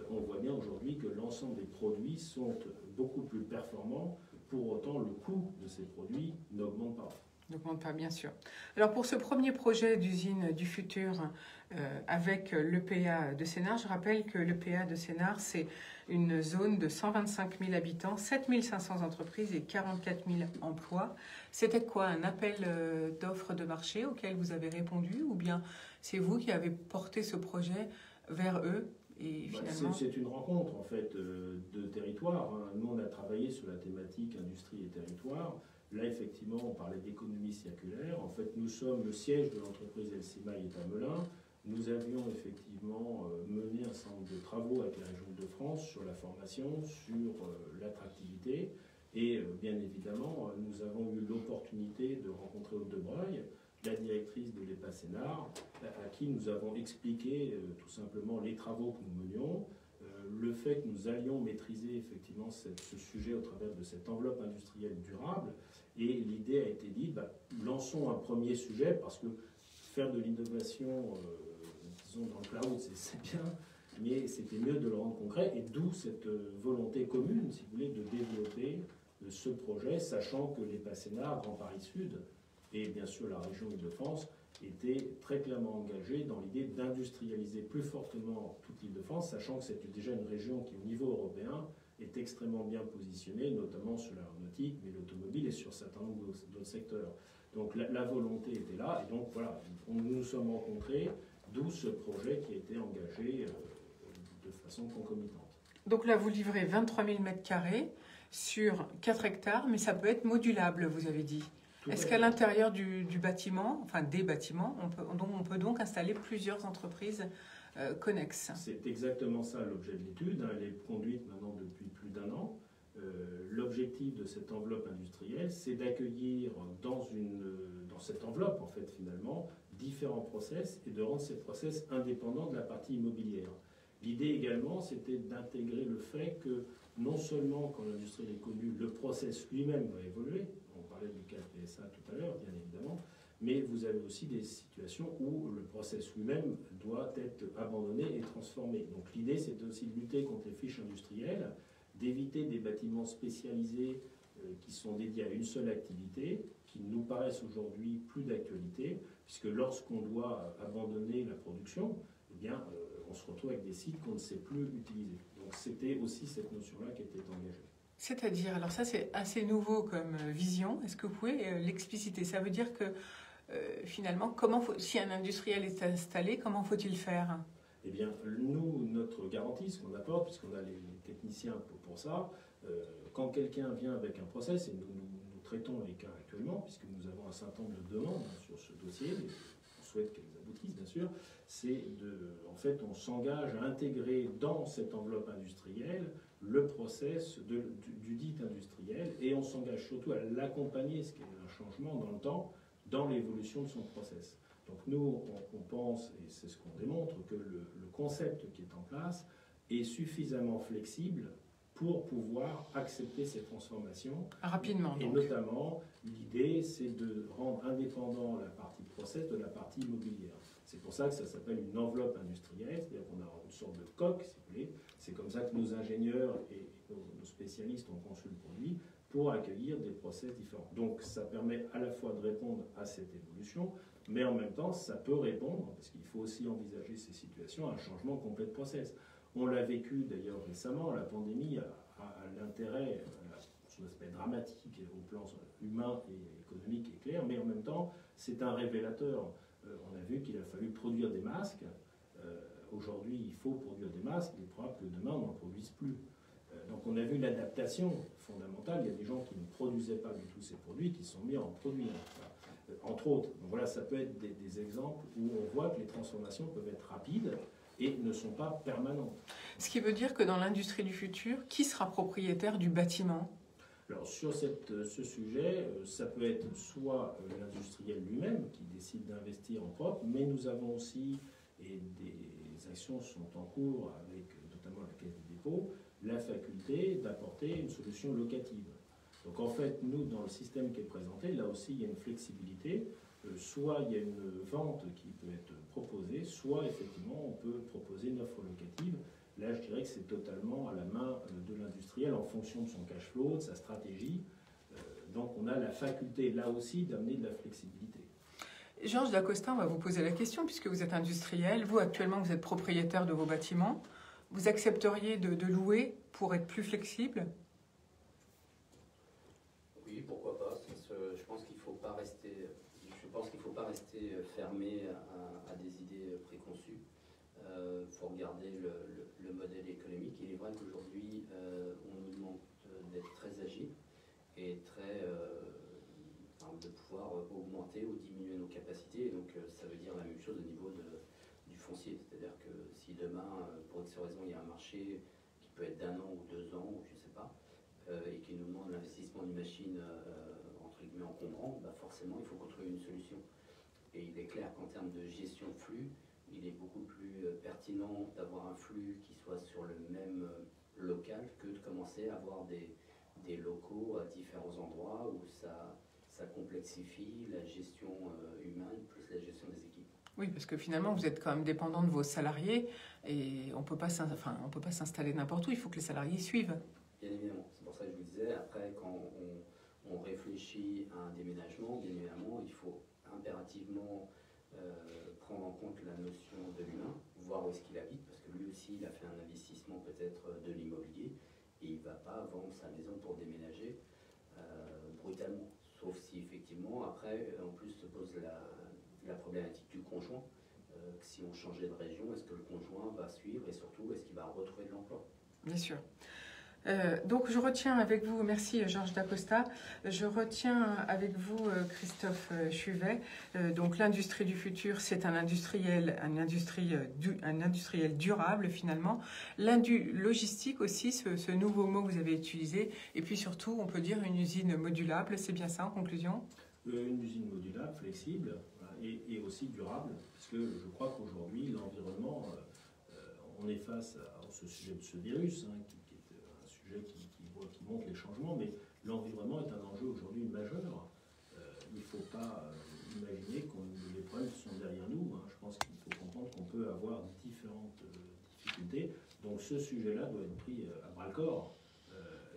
On voit bien aujourd'hui que l'ensemble des produits sont beaucoup plus performants. Pour autant, le coût de ces produits n'augmente pas. N'augmente pas, bien sûr. Alors pour ce premier projet d'usine du futur avec l'EPA de Sénart, je rappelle que l'EPA de Sénart, c'est une zone de 125 000 habitants, 7 500 entreprises et 44 000 emplois. C'était quoi, un appel d'offres de marché auquel vous avez répondu, ou bien c'est vous qui avez porté ce projet vers eux? Et finalement... C'est une rencontre en fait de territoires. Nous, on a travaillé sur la thématique industrie et territoire. Là, effectivement, on parlait d'économie circulaire. En fait, nous sommes le siège de l'entreprise LCMA est à Melun. Nous avions effectivement mené un certain nombre de travaux avec la région de France sur la formation, sur l'attractivité. Et bien évidemment, nous avons eu l'opportunité de rencontrer Aude de Breuil, la directrice de l'EPA Sénart, à qui nous avons expliqué tout simplement les travaux que nous menions, le fait que nous allions maîtriser effectivement ce sujet au travers de cette enveloppe industrielle durable. Et l'idée a été dite, lançons un premier sujet, parce que faire de l'innovation, disons dans le cloud, c'est bien, mais c'était mieux de le rendre concret, et d'où cette volonté commune, si vous voulez, de développer ce projet, sachant que l'EPA Sénart, Grand Paris Sud, et bien sûr la région Île-de-France, étaient très clairement engagés dans l'idée d'industrialiser plus fortement toute l'Île-de-France, sachant que c'est déjà une région qui, au niveau européen, est extrêmement bien positionnée, notamment sur l'aéronautique, mais l'automobile et sur certains nombre d'autres secteurs. Donc la volonté était là, et donc voilà, nous nous sommes rencontrés, d'où ce projet qui a été engagé de façon concomitante. Donc là, vous livrez 23 000 m² sur 4 hectares, mais ça peut être modulable, vous avez dit. Est-ce qu'à l'intérieur du bâtiment, enfin des bâtiments, on peut donc installer plusieurs entreprises connexes? C'est exactement ça l'objet de l'étude. Elle est conduite maintenant depuis plus d'1 an. L'objectif de cette enveloppe industrielle, c'est d'accueillir dans cette enveloppe, en fait, finalement, différents process et de rendre ces process indépendants de la partie immobilière. L'idée également, c'était d'intégrer le fait que non seulement quand l'industrie est connue, le process lui-même va évoluer. On parlait du cas PSA tout à l'heure, bien évidemment, mais vous avez aussi des situations où le process lui-même doit être abandonné et transformé. Donc l'idée, c'est aussi de lutter contre les friches industrielles, d'éviter des bâtiments spécialisés qui sont dédiés à une seule activité, qui nous paraissent aujourd'hui plus d'actualité, puisque lorsqu'on doit abandonner la production, eh bien, on se retrouve avec des sites qu'on ne sait plus utiliser. Donc c'était aussi cette notion-là qui était engagée. C'est-à-dire, alors ça c'est assez nouveau comme vision, est-ce que vous pouvez l'expliciter? Ça veut dire que finalement, si un industriel est installé, comment faut-il faire? Eh bien, nous, notre garantie, ce qu'on apporte, puisqu'on a les techniciens pour ça, quand quelqu'un vient avec un process, et nous traitons les cas actuellement, puisque nous avons un certain nombre de demandes sur ce dossier, et on souhaite qu'elles aboutissent bien sûr, en fait, on s'engage à intégrer dans cette enveloppe industrielle le process du dit industriel, et on s'engage surtout à l'accompagner, ce qui est un changement dans le temps, dans l'évolution de son process. Donc nous, on pense, et c'est ce qu'on démontre, que le concept qui est en place est suffisamment flexible pour pouvoir accepter ces transformations. Rapidement, et donc. notamment, l'idée, c'est de rendre indépendant la partie process de la partie immobilière. C'est pour ça que ça s'appelle une enveloppe industrielle, c'est-à-dire qu'on a une sorte de coque, si vous voulez. C'est comme ça que nos ingénieurs et nos spécialistes ont conçu le produit pour accueillir des process différents. Donc ça permet à la fois de répondre à cette évolution, mais en même temps, ça peut répondre, parce qu'il faut aussi envisager ces situations, à un changement complet de process. On l'a vécu d'ailleurs récemment, la pandémie a l'intérêt, son aspect dramatique au plan humain et économique est clair, mais en même temps, c'est un révélateur. on a vu qu'il a fallu produire des masques. Aujourd'hui, il faut produire des masques, il est probable que demain, on n'en produise plus. Donc on a vu l'adaptation fondamentale. Il y a des gens qui ne produisaient pas du tout ces produits, qui se sont mis à en produire, entre autres. Donc voilà, ça peut être des exemples où on voit que les transformations peuvent être rapides et ne sont pas permanentes. Ce qui veut dire que dans l'industrie du futur, qui sera propriétaire du bâtiment ? Alors sur ce sujet, ça peut être soit l'industriel lui-même qui décide d'investir en propre, mais nous avons aussi, et des actions sont en cours avec notamment la Caisse des dépôts, la faculté d'apporter une solution locative. Donc en fait, nous, dans le système qui est présenté, là aussi, il y a une flexibilité. Soit il y a une vente qui peut être proposée, soit effectivement, on peut proposer une offre locative. Là, je dirais que c'est totalement à la main de l'industriel en fonction de son cash flow, de sa stratégie. Donc on a la faculté, là aussi, d'amener de la flexibilité. Georges Dacosta, on va vous poser la question, puisque vous êtes industriel. Vous, actuellement, vous êtes propriétaire de vos bâtiments. Vous accepteriez de louer pour être plus flexible ? Oui, pourquoi pas. Je pense qu'il ne faut pas rester, fermé à des idées préconçues. Il faut regarder le modèle économique. Il est vrai qu'aujourd'hui, on nous demande d'être très agile et de pouvoir augmenter ou diminuer nos capacités. Et donc, ça veut dire la même chose au niveau du foncier. C'est-à-dire que si demain, pour X raison, il y a un marché qui peut être d'1 an ou 2 ans, ou je ne sais pas, et qui nous demande l'investissement d'une machine entre guillemets encombrante, forcément, il faut qu'on trouve une solution. Et il est clair qu'en termes de gestion de flux, il est beaucoup plus pertinent d'avoir un flux qui soit sur le même local que de commencer à avoir des locaux à différents endroits où ça complexifie la gestion humaine plus la gestion des équipes. Oui, parce que finalement, vous êtes quand même dépendant de vos salariés et on ne peut pas s'installer n'importe où, il faut que les salariés suivent. Bien évidemment, c'est pour ça que je vous disais, après quand on réfléchit à un déménagement, bien évidemment, il faut impérativement prendre en compte la notion de l'humain, voir où est-ce qu'il habite, parce que lui aussi, il a fait un investissement peut-être de l'immobilier, et il ne va pas vendre sa maison pour déménager brutalement. Sauf si effectivement, après, en plus se pose la problématique du conjoint. Si on changeait de région, est-ce que le conjoint va suivre, et surtout, est-ce qu'il va retrouver de l'emploi ? Bien sûr. Donc je retiens avec vous, merci Georges Dacosta, je retiens avec vous Christophe Chuvet, donc l'industrie du futur c'est un industriel durable finalement, logistique aussi, ce nouveau mot que vous avez utilisé, et puis surtout on peut dire une usine modulable, c'est bien ça en conclusion ? Une usine modulable, flexible et aussi durable, parce que je crois qu'aujourd'hui l'environnement, on est face à ce sujet de ce virus, qui montre les changements, mais l'environnement est un enjeu aujourd'hui majeur. Il ne faut pas imaginer que les problèmes sont derrière nous. Je pense qu'il faut comprendre qu'on peut avoir différentes difficultés. Donc ce sujet-là doit être pris à bras-le-corps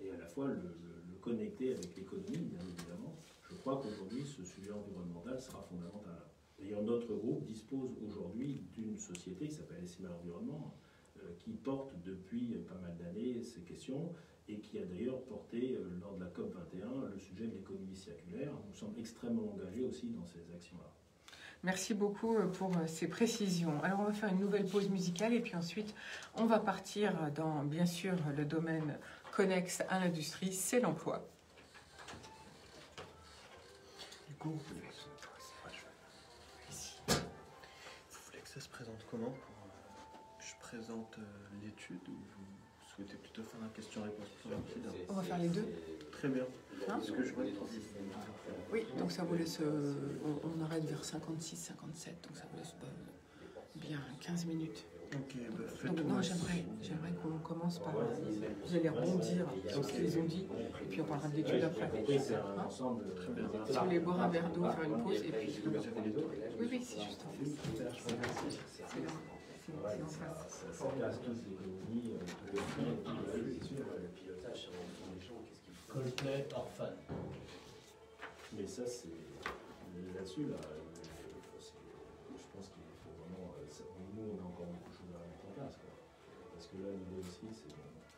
et à la fois le connecter avec l'économie, bien évidemment. Je crois qu'aujourd'hui, ce sujet environnemental sera fondamental. D'ailleurs, notre groupe dispose aujourd'hui d'une société qui s'appelle SMA Environnement, qui porte depuis pas mal d'années ces questions et qui a d'ailleurs porté lors de la COP21 le sujet de l'économie circulaire. Nous sommes extrêmement engagés aussi dans ces actions-là. Merci beaucoup pour ces précisions. Alors on va faire une nouvelle pause musicale et puis ensuite on va partir dans bien sûr le domaine connexe à l'industrie, c'est l'emploi. Du coup, vous voulez que ça se présente comment que je présente l'étude ou vous souhaitez plutôt faire un question-réponse plus rapide? On va faire les deux. Très bien. Parce que je vois Oui, donc ça vous laisse... on arrête vers 56, 57, donc ça vous laisse bien 15 minutes. Ok, donc non, j'aimerais qu'on commence par... Vous allez rebondir sur ce qu'ils ont dit, et puis on parlera de l'étude après. C'est un ensemble très bien. Si vous voulez boire un verre d'eau, faire une pause, et puis... Oui, c'est juste en face. C'est là. Ça casse toutes les économies de Le pilotage, c'est vraiment les gens, qu'est-ce qu'ils font ? Coldplay, Orphan. Mais ça, c'est là-dessus, là, je pense qu'il faut vraiment... Nous, on a encore beaucoup de choses à mettre en place. Quoi. Parce que là, l'idée aussi, c'est...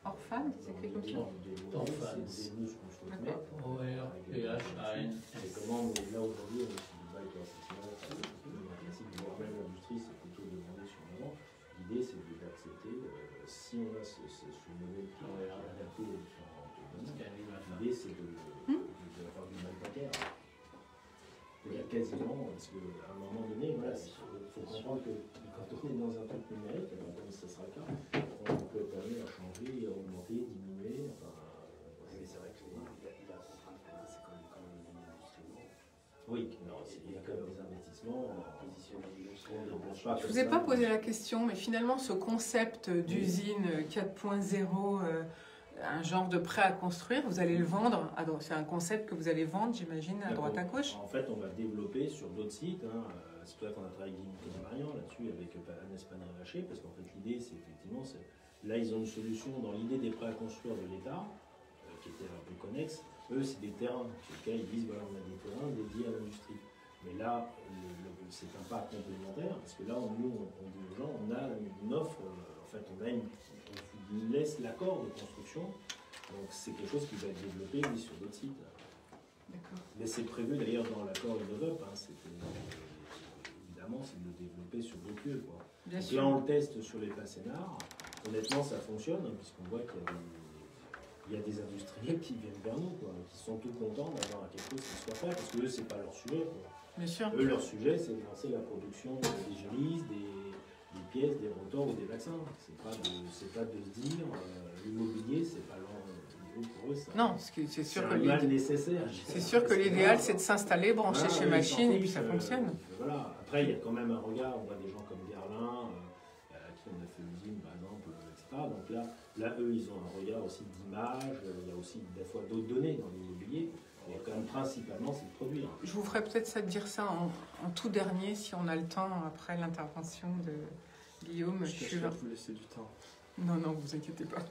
Orphan, c'est écrit comme ça. Orphan. C'est nous ce qu'on souhaite mettre. O-R-P-H-A-N. Et comment, là, aujourd'hui, on est sur du bike classique, problème de l'industrie, c'est plutôt de demander sur l'avant. L'idée, c'est d'accepter, si on a ce modèle qui est adapté aux différentes demandes, l'idée, c'est d'avoir du mal bancaire. Il y a quasiment, parce qu'à un moment donné, voilà, il faut comprendre que quand on est dans un truc numérique, comme ça sera le cas, on peut être amené à changer, à augmenter, diminuer. Enfin, Mais c'est vrai que la contrainte qu'on a, c'est quand même l'industrie. oui, il y a quand même des investissements. Je ne vous ai pas posé la question, mais finalement, ce concept d'usine 4.0, un genre de prêt à construire, vous allez le vendre. C'est un concept que vous allez vendre, j'imagine, à droite à gauche. En fait, on va développer sur d'autres sites. C'est pour ça qu'on a travaillé avec Guy Marian là-dessus, avec Agnès Panay-Vacher, parce qu'en fait, l'idée, c'est effectivement, là, ils ont une solution dans l'idée des prêts à construire de l'État, qui était un peu connexe. Eux, c'est des terrains sur lesquels ils disent voilà, on a des terrains dédiés à l'industrie. Mais là, c'est un pas complémentaire, parce que là, nous, on dit aux gens, on a une offre, en fait, on vous laisse l'accord de construction, donc c'est quelque chose qui va être développé oui, sur d'autres sites. Mais c'est prévu d'ailleurs dans l'accord Innovop, évidemment, c'est de le développer sur d'autres lieux. Quoi. Donc là, on le teste sur les Passénards, honnêtement, ça fonctionne, puisqu'on voit qu'il y a des industriels qui viennent vers nous, quoi, qui sont tout contents d'avoir quelque chose qui soit fait, parce que eux, c'est pas leur sujet. Quoi. Bien sûr. Eux, leur sujet, c'est de lancer la production des gélisses, des pièces, des rotors ou des vaccins. C'est pas de se dire l'immobilier, c'est pas pour eux. Non, c'est sûr que mal nécessaire. C'est sûr que l'idéal, c'est de s'installer, brancher chez machine, et puis ça fonctionne. Voilà. Après, il y a quand même un regard. On voit des gens comme Guerlain, à qui on a fait l'usine, par exemple, etc. Donc là, eux, ils ont un regard aussi d'image. Il y a aussi des fois d'autres données dans l'immobilier. Mais quand même, principalement, c'est de produire. Je vous ferai peut-être dire ça en tout dernier, si on a le temps, après l'intervention de Guillaume. Je vais vous laisser du temps. Non, vous inquiétez pas.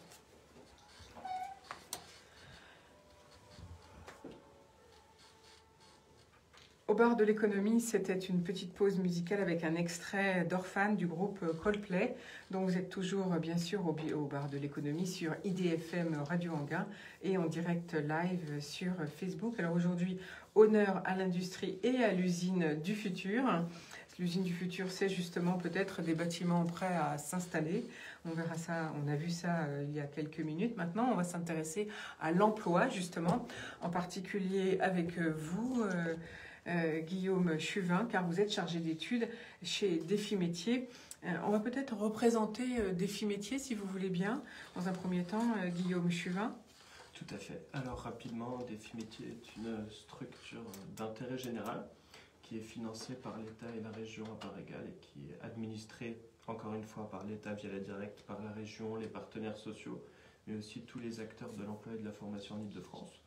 Au bar de l'économie, c'était une petite pause musicale avec un extrait d'Orphan du groupe Coldplay. Donc vous êtes toujours bien sûr au bar de l'économie sur IDFM Radio Anguin et en direct live sur Facebook. Alors aujourd'hui, honneur à l'industrie et à l'usine du futur. L'usine du futur, c'est justement peut-être des bâtiments prêts à s'installer. On verra ça, on a vu ça il y a quelques minutes. Maintenant, on va s'intéresser à l'emploi justement, en particulier avec vous, Guillaume Chuvin, car vous êtes chargé d'études chez Défi Métiers. On va peut-être représenter Défi Métiers, si vous voulez bien. Dans un premier temps, Guillaume Chuvin. Tout à fait. Alors rapidement, Défi Métiers est une structure d'intérêt général qui est financée par l'État et la région à part égale et qui est administrée, encore une fois, par l'État via la directe, par la région, les partenaires sociaux, mais aussi tous les acteurs de l'emploi et de la formation en Ile-de-France.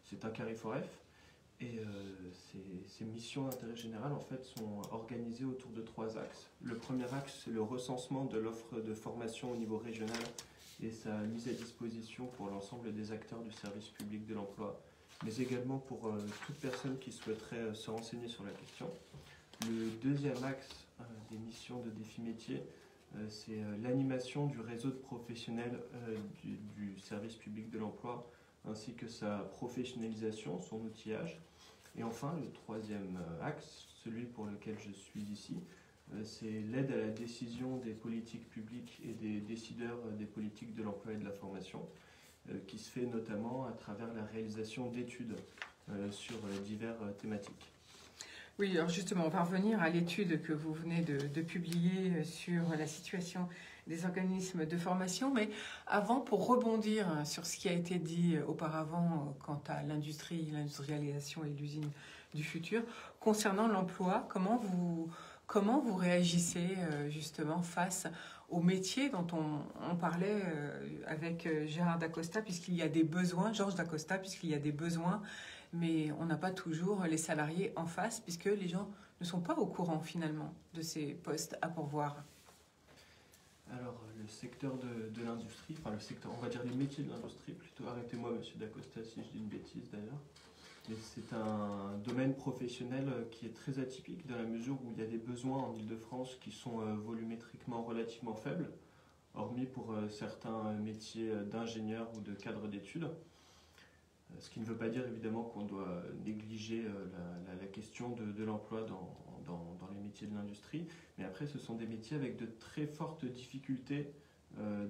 C'est un Carrefour F. Et ces missions d'intérêt général en fait, sont organisées autour de 3 axes. Le premier axe, c'est le recensement de l'offre de formation au niveau régional et sa mise à disposition pour l'ensemble des acteurs du service public de l'emploi, mais également pour toute personne qui souhaiterait se renseigner sur la question. Le deuxième axe des missions de Défi Métiers, c'est l'animation du réseau de professionnels du service public de l'emploi, ainsi que sa professionnalisation, son outillage. Et enfin, le troisième axe, celui pour lequel je suis ici, c'est l'aide à la décision des politiques publiques et des décideurs des politiques de l'emploi et de la formation, qui se fait notamment à travers la réalisation d'études sur diverses thématiques. Oui, alors justement, on va revenir à l'étude que vous venez de publier sur la situation des organismes de formation. Mais avant, pour rebondir sur ce qui a été dit auparavant quant à l'industrie, l'industrialisation et l'usine du futur, concernant l'emploi, comment vous réagissez justement face aux métiers dont on parlait avec Gérard Dacosta, puisqu'il y a des besoins, Georges Dacosta, puisqu'il y a des besoins, mais on n'a pas toujours les salariés en face, puisque les gens ne sont pas au courant finalement de ces postes à pourvoir. Alors, le secteur de l'industrie, enfin le secteur, on va dire les métiers de l'industrie plutôt, arrêtez-moi monsieur Dacosta si je dis une bêtise d'ailleurs, mais c'est un domaine professionnel qui est très atypique dans la mesure où il y a des besoins en Ile-de-France qui sont volumétriquement relativement faibles, hormis pour certains métiers d'ingénieur ou de cadre d'études. Ce qui ne veut pas dire évidemment qu'on doit négliger la question de l'emploi dans les métiers de l'industrie. Mais après, ce sont des métiers avec de très fortes difficultés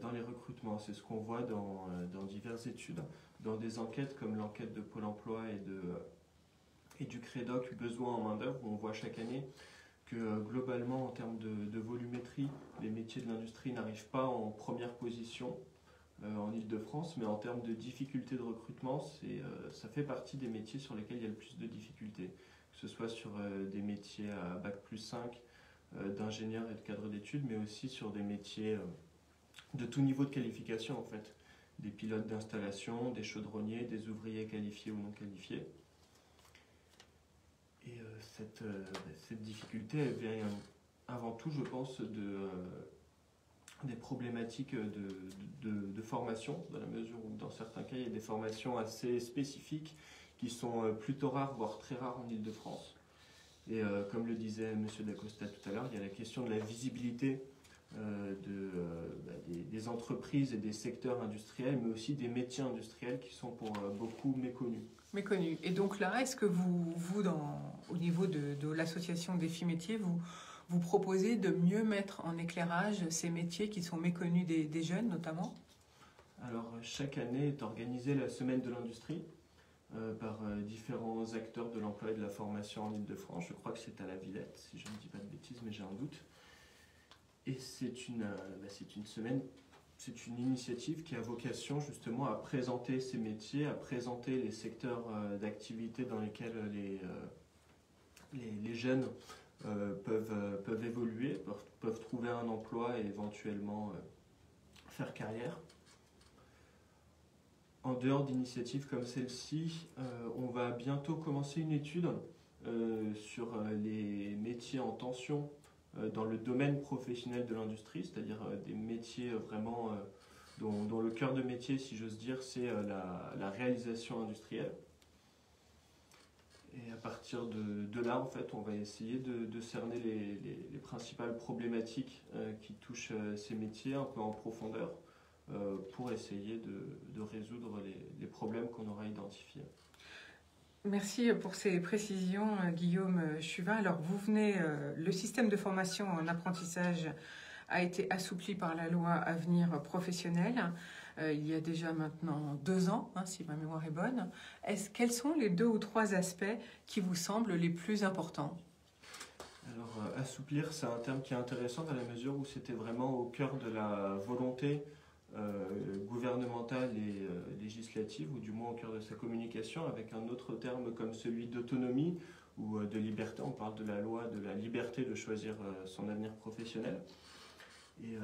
dans les recrutements. C'est ce qu'on voit dans diverses études, dans des enquêtes comme l'enquête de Pôle emploi et du Crédoc Besoin en main-d'œuvre, où on voit chaque année que globalement, en termes de volumétrie, les métiers de l'industrie n'arrivent pas en première position en Île-de-France, mais en termes de difficultés de recrutement, ça fait partie des métiers sur lesquels il y a le plus de difficultés, que ce soit sur des métiers à Bac+5, d'ingénieurs et de cadres d'études, mais aussi sur des métiers de tout niveau de qualification en fait, des pilotes d'installation, des chaudronniers, des ouvriers qualifiés ou non qualifiés. Et cette difficulté, elle vient avant tout, je pense, des problématiques de formation, dans la mesure où dans certains cas, il y a des formations assez spécifiques qui sont plutôt rares, voire très rares en Île-de-France. Et comme le disait M. Dacosta tout à l'heure, il y a la question de la visibilité des entreprises et des secteurs industriels, mais aussi des métiers industriels qui sont pour beaucoup méconnus. Méconnus. Et donc là, est-ce que vous au niveau de l'association Défi Métiers, vous proposez de mieux mettre en éclairage ces métiers qui sont méconnus des jeunes notamment? Alors chaque année est organisée la semaine de l'industrie par différents acteurs de l'emploi et de la formation en Île-de-France. Je crois que c'est à la Villette, si je ne dis pas de bêtises, mais j'ai un doute. Et c'est une semaine, c'est une initiative qui a vocation justement à présenter ces métiers, à présenter les secteurs d'activité dans lesquels les jeunes peuvent évoluer, peuvent trouver un emploi et éventuellement faire carrière. En dehors d'initiatives comme celle-ci, on va bientôt commencer une étude sur les métiers en tension dans le domaine professionnel de l'industrie, c'est-à-dire des métiers vraiment dont le cœur de métier, si j'ose dire, c'est la réalisation industrielle. Et à partir de là, en fait, on va essayer de cerner les principales problématiques qui touchent ces métiers un peu en profondeur pour essayer de résoudre les problèmes qu'on aura identifiés. Merci pour ces précisions, Guillaume Chuvin. Alors, le système de formation en apprentissage a été assoupli par la loi Avenir professionnel il y a déjà maintenant 2 ans, si ma mémoire est bonne. Quels sont les 2 ou 3 aspects qui vous semblent les plus importants? Alors, assouplir, c'est un terme qui est intéressant dans la mesure où c'était vraiment au cœur de la volonté gouvernementale et législative, ou du moins au cœur de sa communication, avec un autre terme comme celui d'autonomie ou de liberté. On parle de la loi de la liberté de choisir son avenir professionnel. Et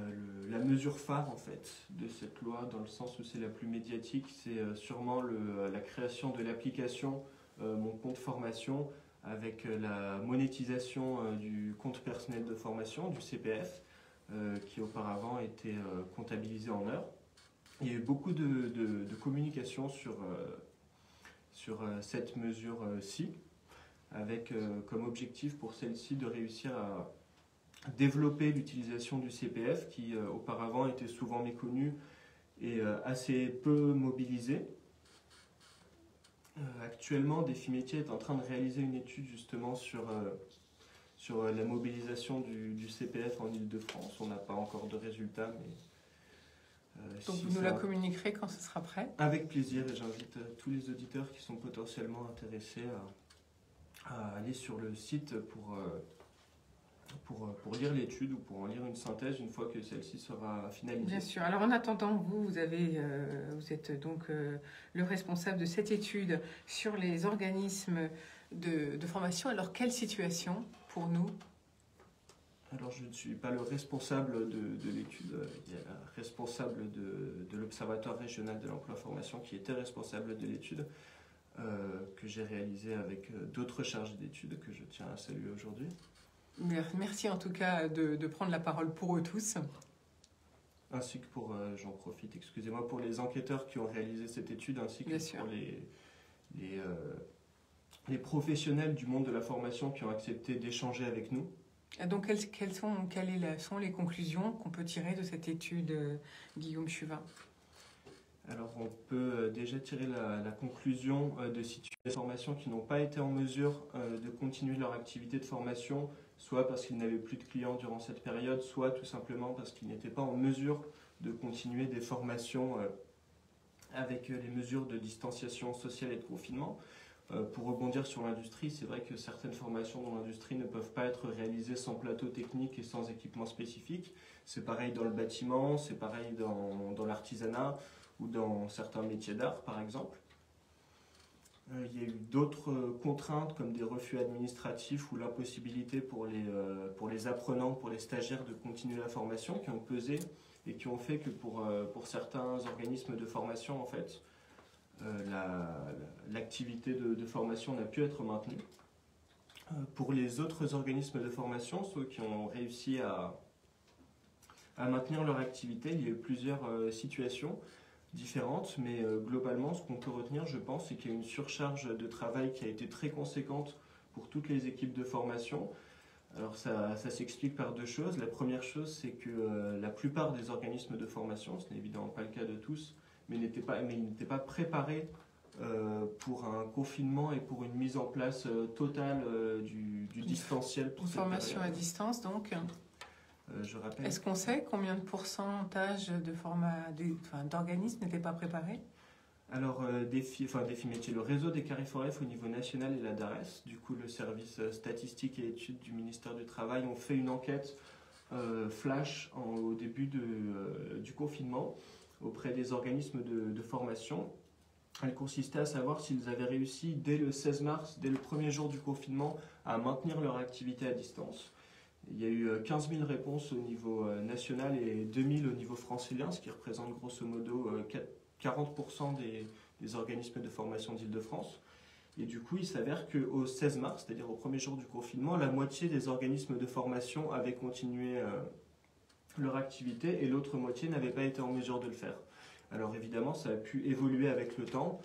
la mesure phare en fait de cette loi, dans le sens où c'est la plus médiatique, c'est sûrement la création de l'application Mon compte formation, avec la monétisation du compte personnel de formation, du CPF, qui auparavant était comptabilisé en heures. Il y a eu beaucoup de communication sur cette mesure-ci, avec comme objectif pour celle-ci de réussir à développer l'utilisation du CPF, qui auparavant était souvent méconnu et assez peu mobilisé. Actuellement, Défi Métiers est en train de réaliser une étude justement sur la mobilisation du CPF en Île-de-France. On n'a pas encore de résultats, mais... Donc vous nous la communiquerez quand ce sera prêt? Avec plaisir, et j'invite tous les auditeurs qui sont potentiellement intéressés à aller sur le site pour lire l'étude ou pour en lire une synthèse une fois que celle-ci sera finalisée. Bien sûr. Alors en attendant, vous êtes donc le responsable de cette étude sur les organismes de formation. Alors quelle situation pour nous? Alors je ne suis pas le responsable de l'étude. Il y a la responsable de l'Observatoire régional de l'emploi-formation qui était responsable de l'étude que j'ai réalisée avec d'autres chargés d'études que je tiens à saluer aujourd'hui. Merci en tout cas de prendre la parole pour eux tous. Ainsi que pour, j'en profite, excusez-moi, pour les enquêteurs qui ont réalisé cette étude, ainsi que pour les professionnels du monde de la formation qui ont accepté d'échanger avec nous. Donc quelles sont les conclusions qu'on peut tirer de cette étude, Guillaume Chuvin? Alors on peut déjà tiré la conclusion de situations de formation qui n'ont pas été en mesure de continuer leur activité de formation, soit parce qu'ils n'avaient plus de clients durant cette période, soit tout simplement parce qu'ils n'étaient pas en mesure de continuer des formations avec les mesures de distanciation sociale et de confinement. Pour rebondir sur l'industrie, c'est vrai que certaines formations dans l'industrie ne peuvent pas être réalisées sans plateau technique et sans équipement spécifique. C'est pareil dans le bâtiment, c'est pareil dans l'artisanat ou dans certains métiers d'art par exemple. Il y a eu d'autres contraintes comme des refus administratifs ou l'impossibilité pour les apprenants, pour les stagiaires de continuer la formation qui ont pesé et qui ont fait que pour certains organismes de formation en fait, l'activité de formation n'a pu être maintenue. Pour les autres organismes de formation, ceux qui ont réussi à maintenir leur activité, il y a eu plusieurs situations différentes, mais globalement, ce qu'on peut retenir, je pense, c'est qu'il y a une surcharge de travail qui a été très conséquente pour toutes les équipes de formation. Alors ça s'explique par deux choses. La première chose, c'est que la plupart des organismes de formation, ce n'est évidemment pas le cas de tous, mais ils n'étaient pas préparés pour un confinement et pour une mise en place totale du distanciel. Pour une formation période. À distance, donc je rappelle. Est-ce qu'on sait combien de pourcentage d'organismes n'étaient pas préparés? Alors, défi métiers, le réseau des Carrefour-F au niveau national et la DARES, du coup le service statistique et études du ministère du Travail, ont fait une enquête flash au début du confinement auprès des organismes de formation. Elle consistait à savoir s'ils avaient réussi dès le 16 mars, dès le premier jour du confinement, à maintenir leur activité à distance. Il y a eu 15 000 réponses au niveau national et 2 000 au niveau francilien, ce qui représente grosso modo 40% des organismes de formation d'Île-de-France. Et du coup, il s'avère qu'au 16 mars, c'est-à-dire au premier jour du confinement, la moitié des organismes de formation avaient continué leur activité et l'autre moitié n'avait pas été en mesure de le faire. Alors évidemment, ça a pu évoluer avec le temps.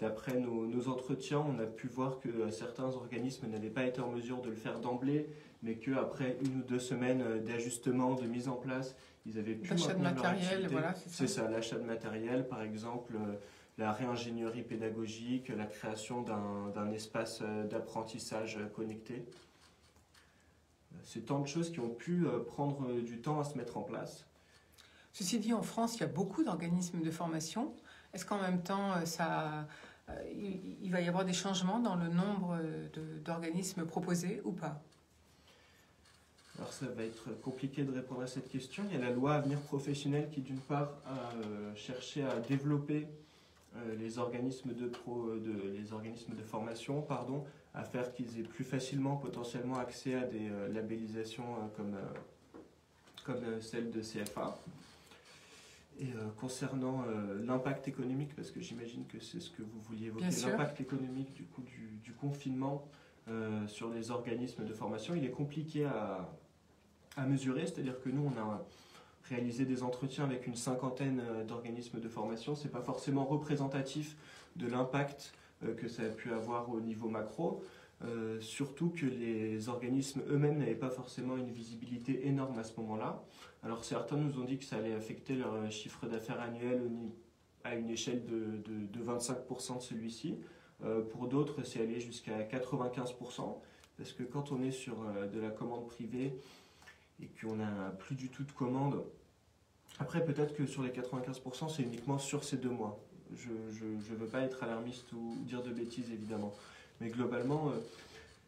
D'après nos entretiens, on a pu voir que certains organismes n'avaient pas été en mesure de le faire d'emblée, mais qu'après 1 ou 2 semaines d'ajustement, de mise en place, ils avaient pu l'achat de matériel, leur activité. voilà, c'est ça, l'achat de matériel, par exemple, la réingénierie pédagogique, la création d'un espace d'apprentissage connecté. C'est tant de choses qui ont pu prendre du temps à se mettre en place. Ceci dit, en France, il y a beaucoup d'organismes de formation. Est-ce qu'en même temps, il va y avoir des changements dans le nombre d'organismes proposés ou pas? Alors ça va être compliqué de répondre à cette question. Il y a la loi Avenir Professionnel qui d'une part a cherché à développer les organismes de formation, à faire qu'ils aient plus facilement potentiellement accès à des labellisations comme celle de CFA. Et concernant l'impact économique, parce que j'imagine que c'est ce que vous vouliez évoquer, l'impact économique du confinement sur les organismes de formation, il est compliqué à mesurer, c'est-à-dire que nous, on a réalisé des entretiens avec une 50aine d'organismes de formation. Ce n'est pas forcément représentatif de l'impact que ça a pu avoir au niveau macro, surtout que les organismes eux-mêmes n'avaient pas forcément une visibilité énorme à ce moment-là. Alors certains nous ont dit que ça allait affecter leur chiffre d'affaires annuel à une échelle de 25% de celui-ci. Pour d'autres, c'est allé jusqu'à 95%, parce que quand on est sur de la commande privée et qu'on n'a plus du tout de commande, après peut-être que sur les 95%, c'est uniquement sur ces 2 mois. Je ne veux pas être alarmiste ou dire de bêtises évidemment, mais globalement,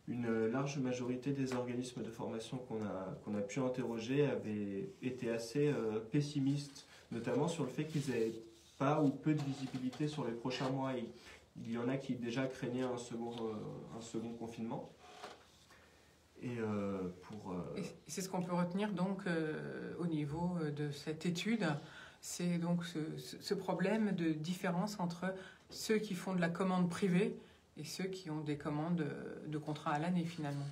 une large majorité des organismes de formation qu'on a pu interroger avaient été assez pessimistes, notamment sur le fait qu'ils n'avaient pas ou peu de visibilité sur les prochains mois. Il y en a qui déjà craignaient un second confinement. Et c'est ce qu'on peut retenir donc au niveau de cette étude, c'est donc ce problème de différence entre ceux qui font de la commande privée et ceux qui ont des commandes de contrat à l'année finalement.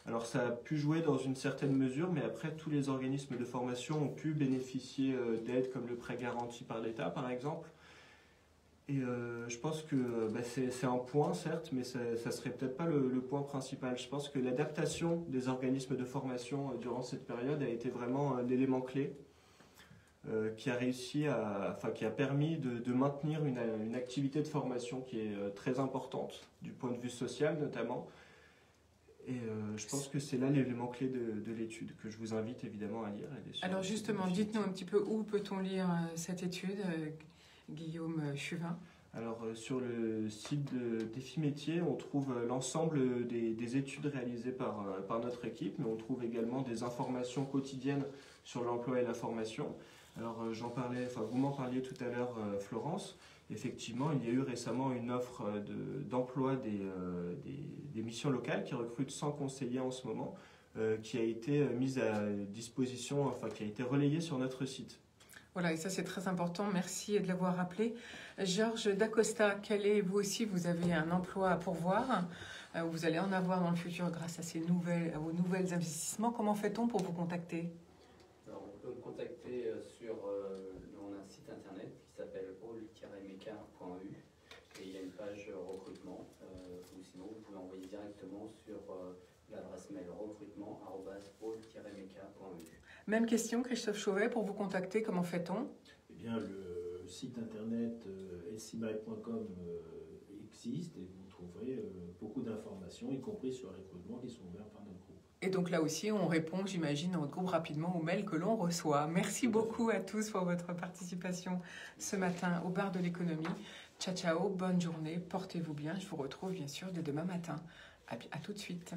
Alors ça a pu jouer dans une certaine mesure, mais après tous les organismes de formation ont pu bénéficier d'aides comme le prêt garanti par l'État par exemple. Et je pense que c'est un point certes, mais ça ne serait peut-être pas le point principal. Je pense que l'adaptation des organismes de formation durant cette période a été vraiment l'élément clé. qui a réussi qui a permis de maintenir une activité de formation qui est très importante du point de vue social notamment. Et je pense que c'est là l'élément clé de l'étude que je vous invite évidemment à lire. Alors justement, dites-nous un petit peu où peut-on lire cette étude, Guillaume Chuvin. Alors sur le site de Défi Métiers, on trouve l'ensemble des études réalisées par notre équipe, mais on trouve également des informations quotidiennes sur l'emploi et la formation. Alors vous m'en parliez tout à l'heure, Florence. Effectivement, il y a eu récemment une offre d'emploi des missions locales qui recrutent 100 conseillers en ce moment, qui a été mise à disposition, qui a été relayée sur notre site. Voilà, et ça c'est très important, merci de l'avoir rappelé. Georges Dacosta, vous aussi, vous avez un emploi à pourvoir, vous allez en avoir dans le futur grâce à à vos nouvelles investissements. Comment fait-on pour vous contacter? Alors, on peut me contacter on a un site internet qui s'appelle all-meca.eu et il y a une page recrutement, ou sinon vous pouvez envoyer directement sur l'adresse mail recrutement@all-meca.eu. Même question, Christophe Chauvet, pour vous contacter, comment fait-on? Eh bien, le site internet sibay.com existe et vous trouverez beaucoup d'informations, y compris sur les recrutements qui sont ouverts par notre groupe. Et donc là aussi, on répond, j'imagine, dans votre groupe rapidement aux mails que l'on reçoit. Merci beaucoup à tous pour votre participation ce matin au Bar de l'économie. Ciao, ciao, bonne journée, portez-vous bien. Je vous retrouve bien sûr dès demain matin. À tout de suite.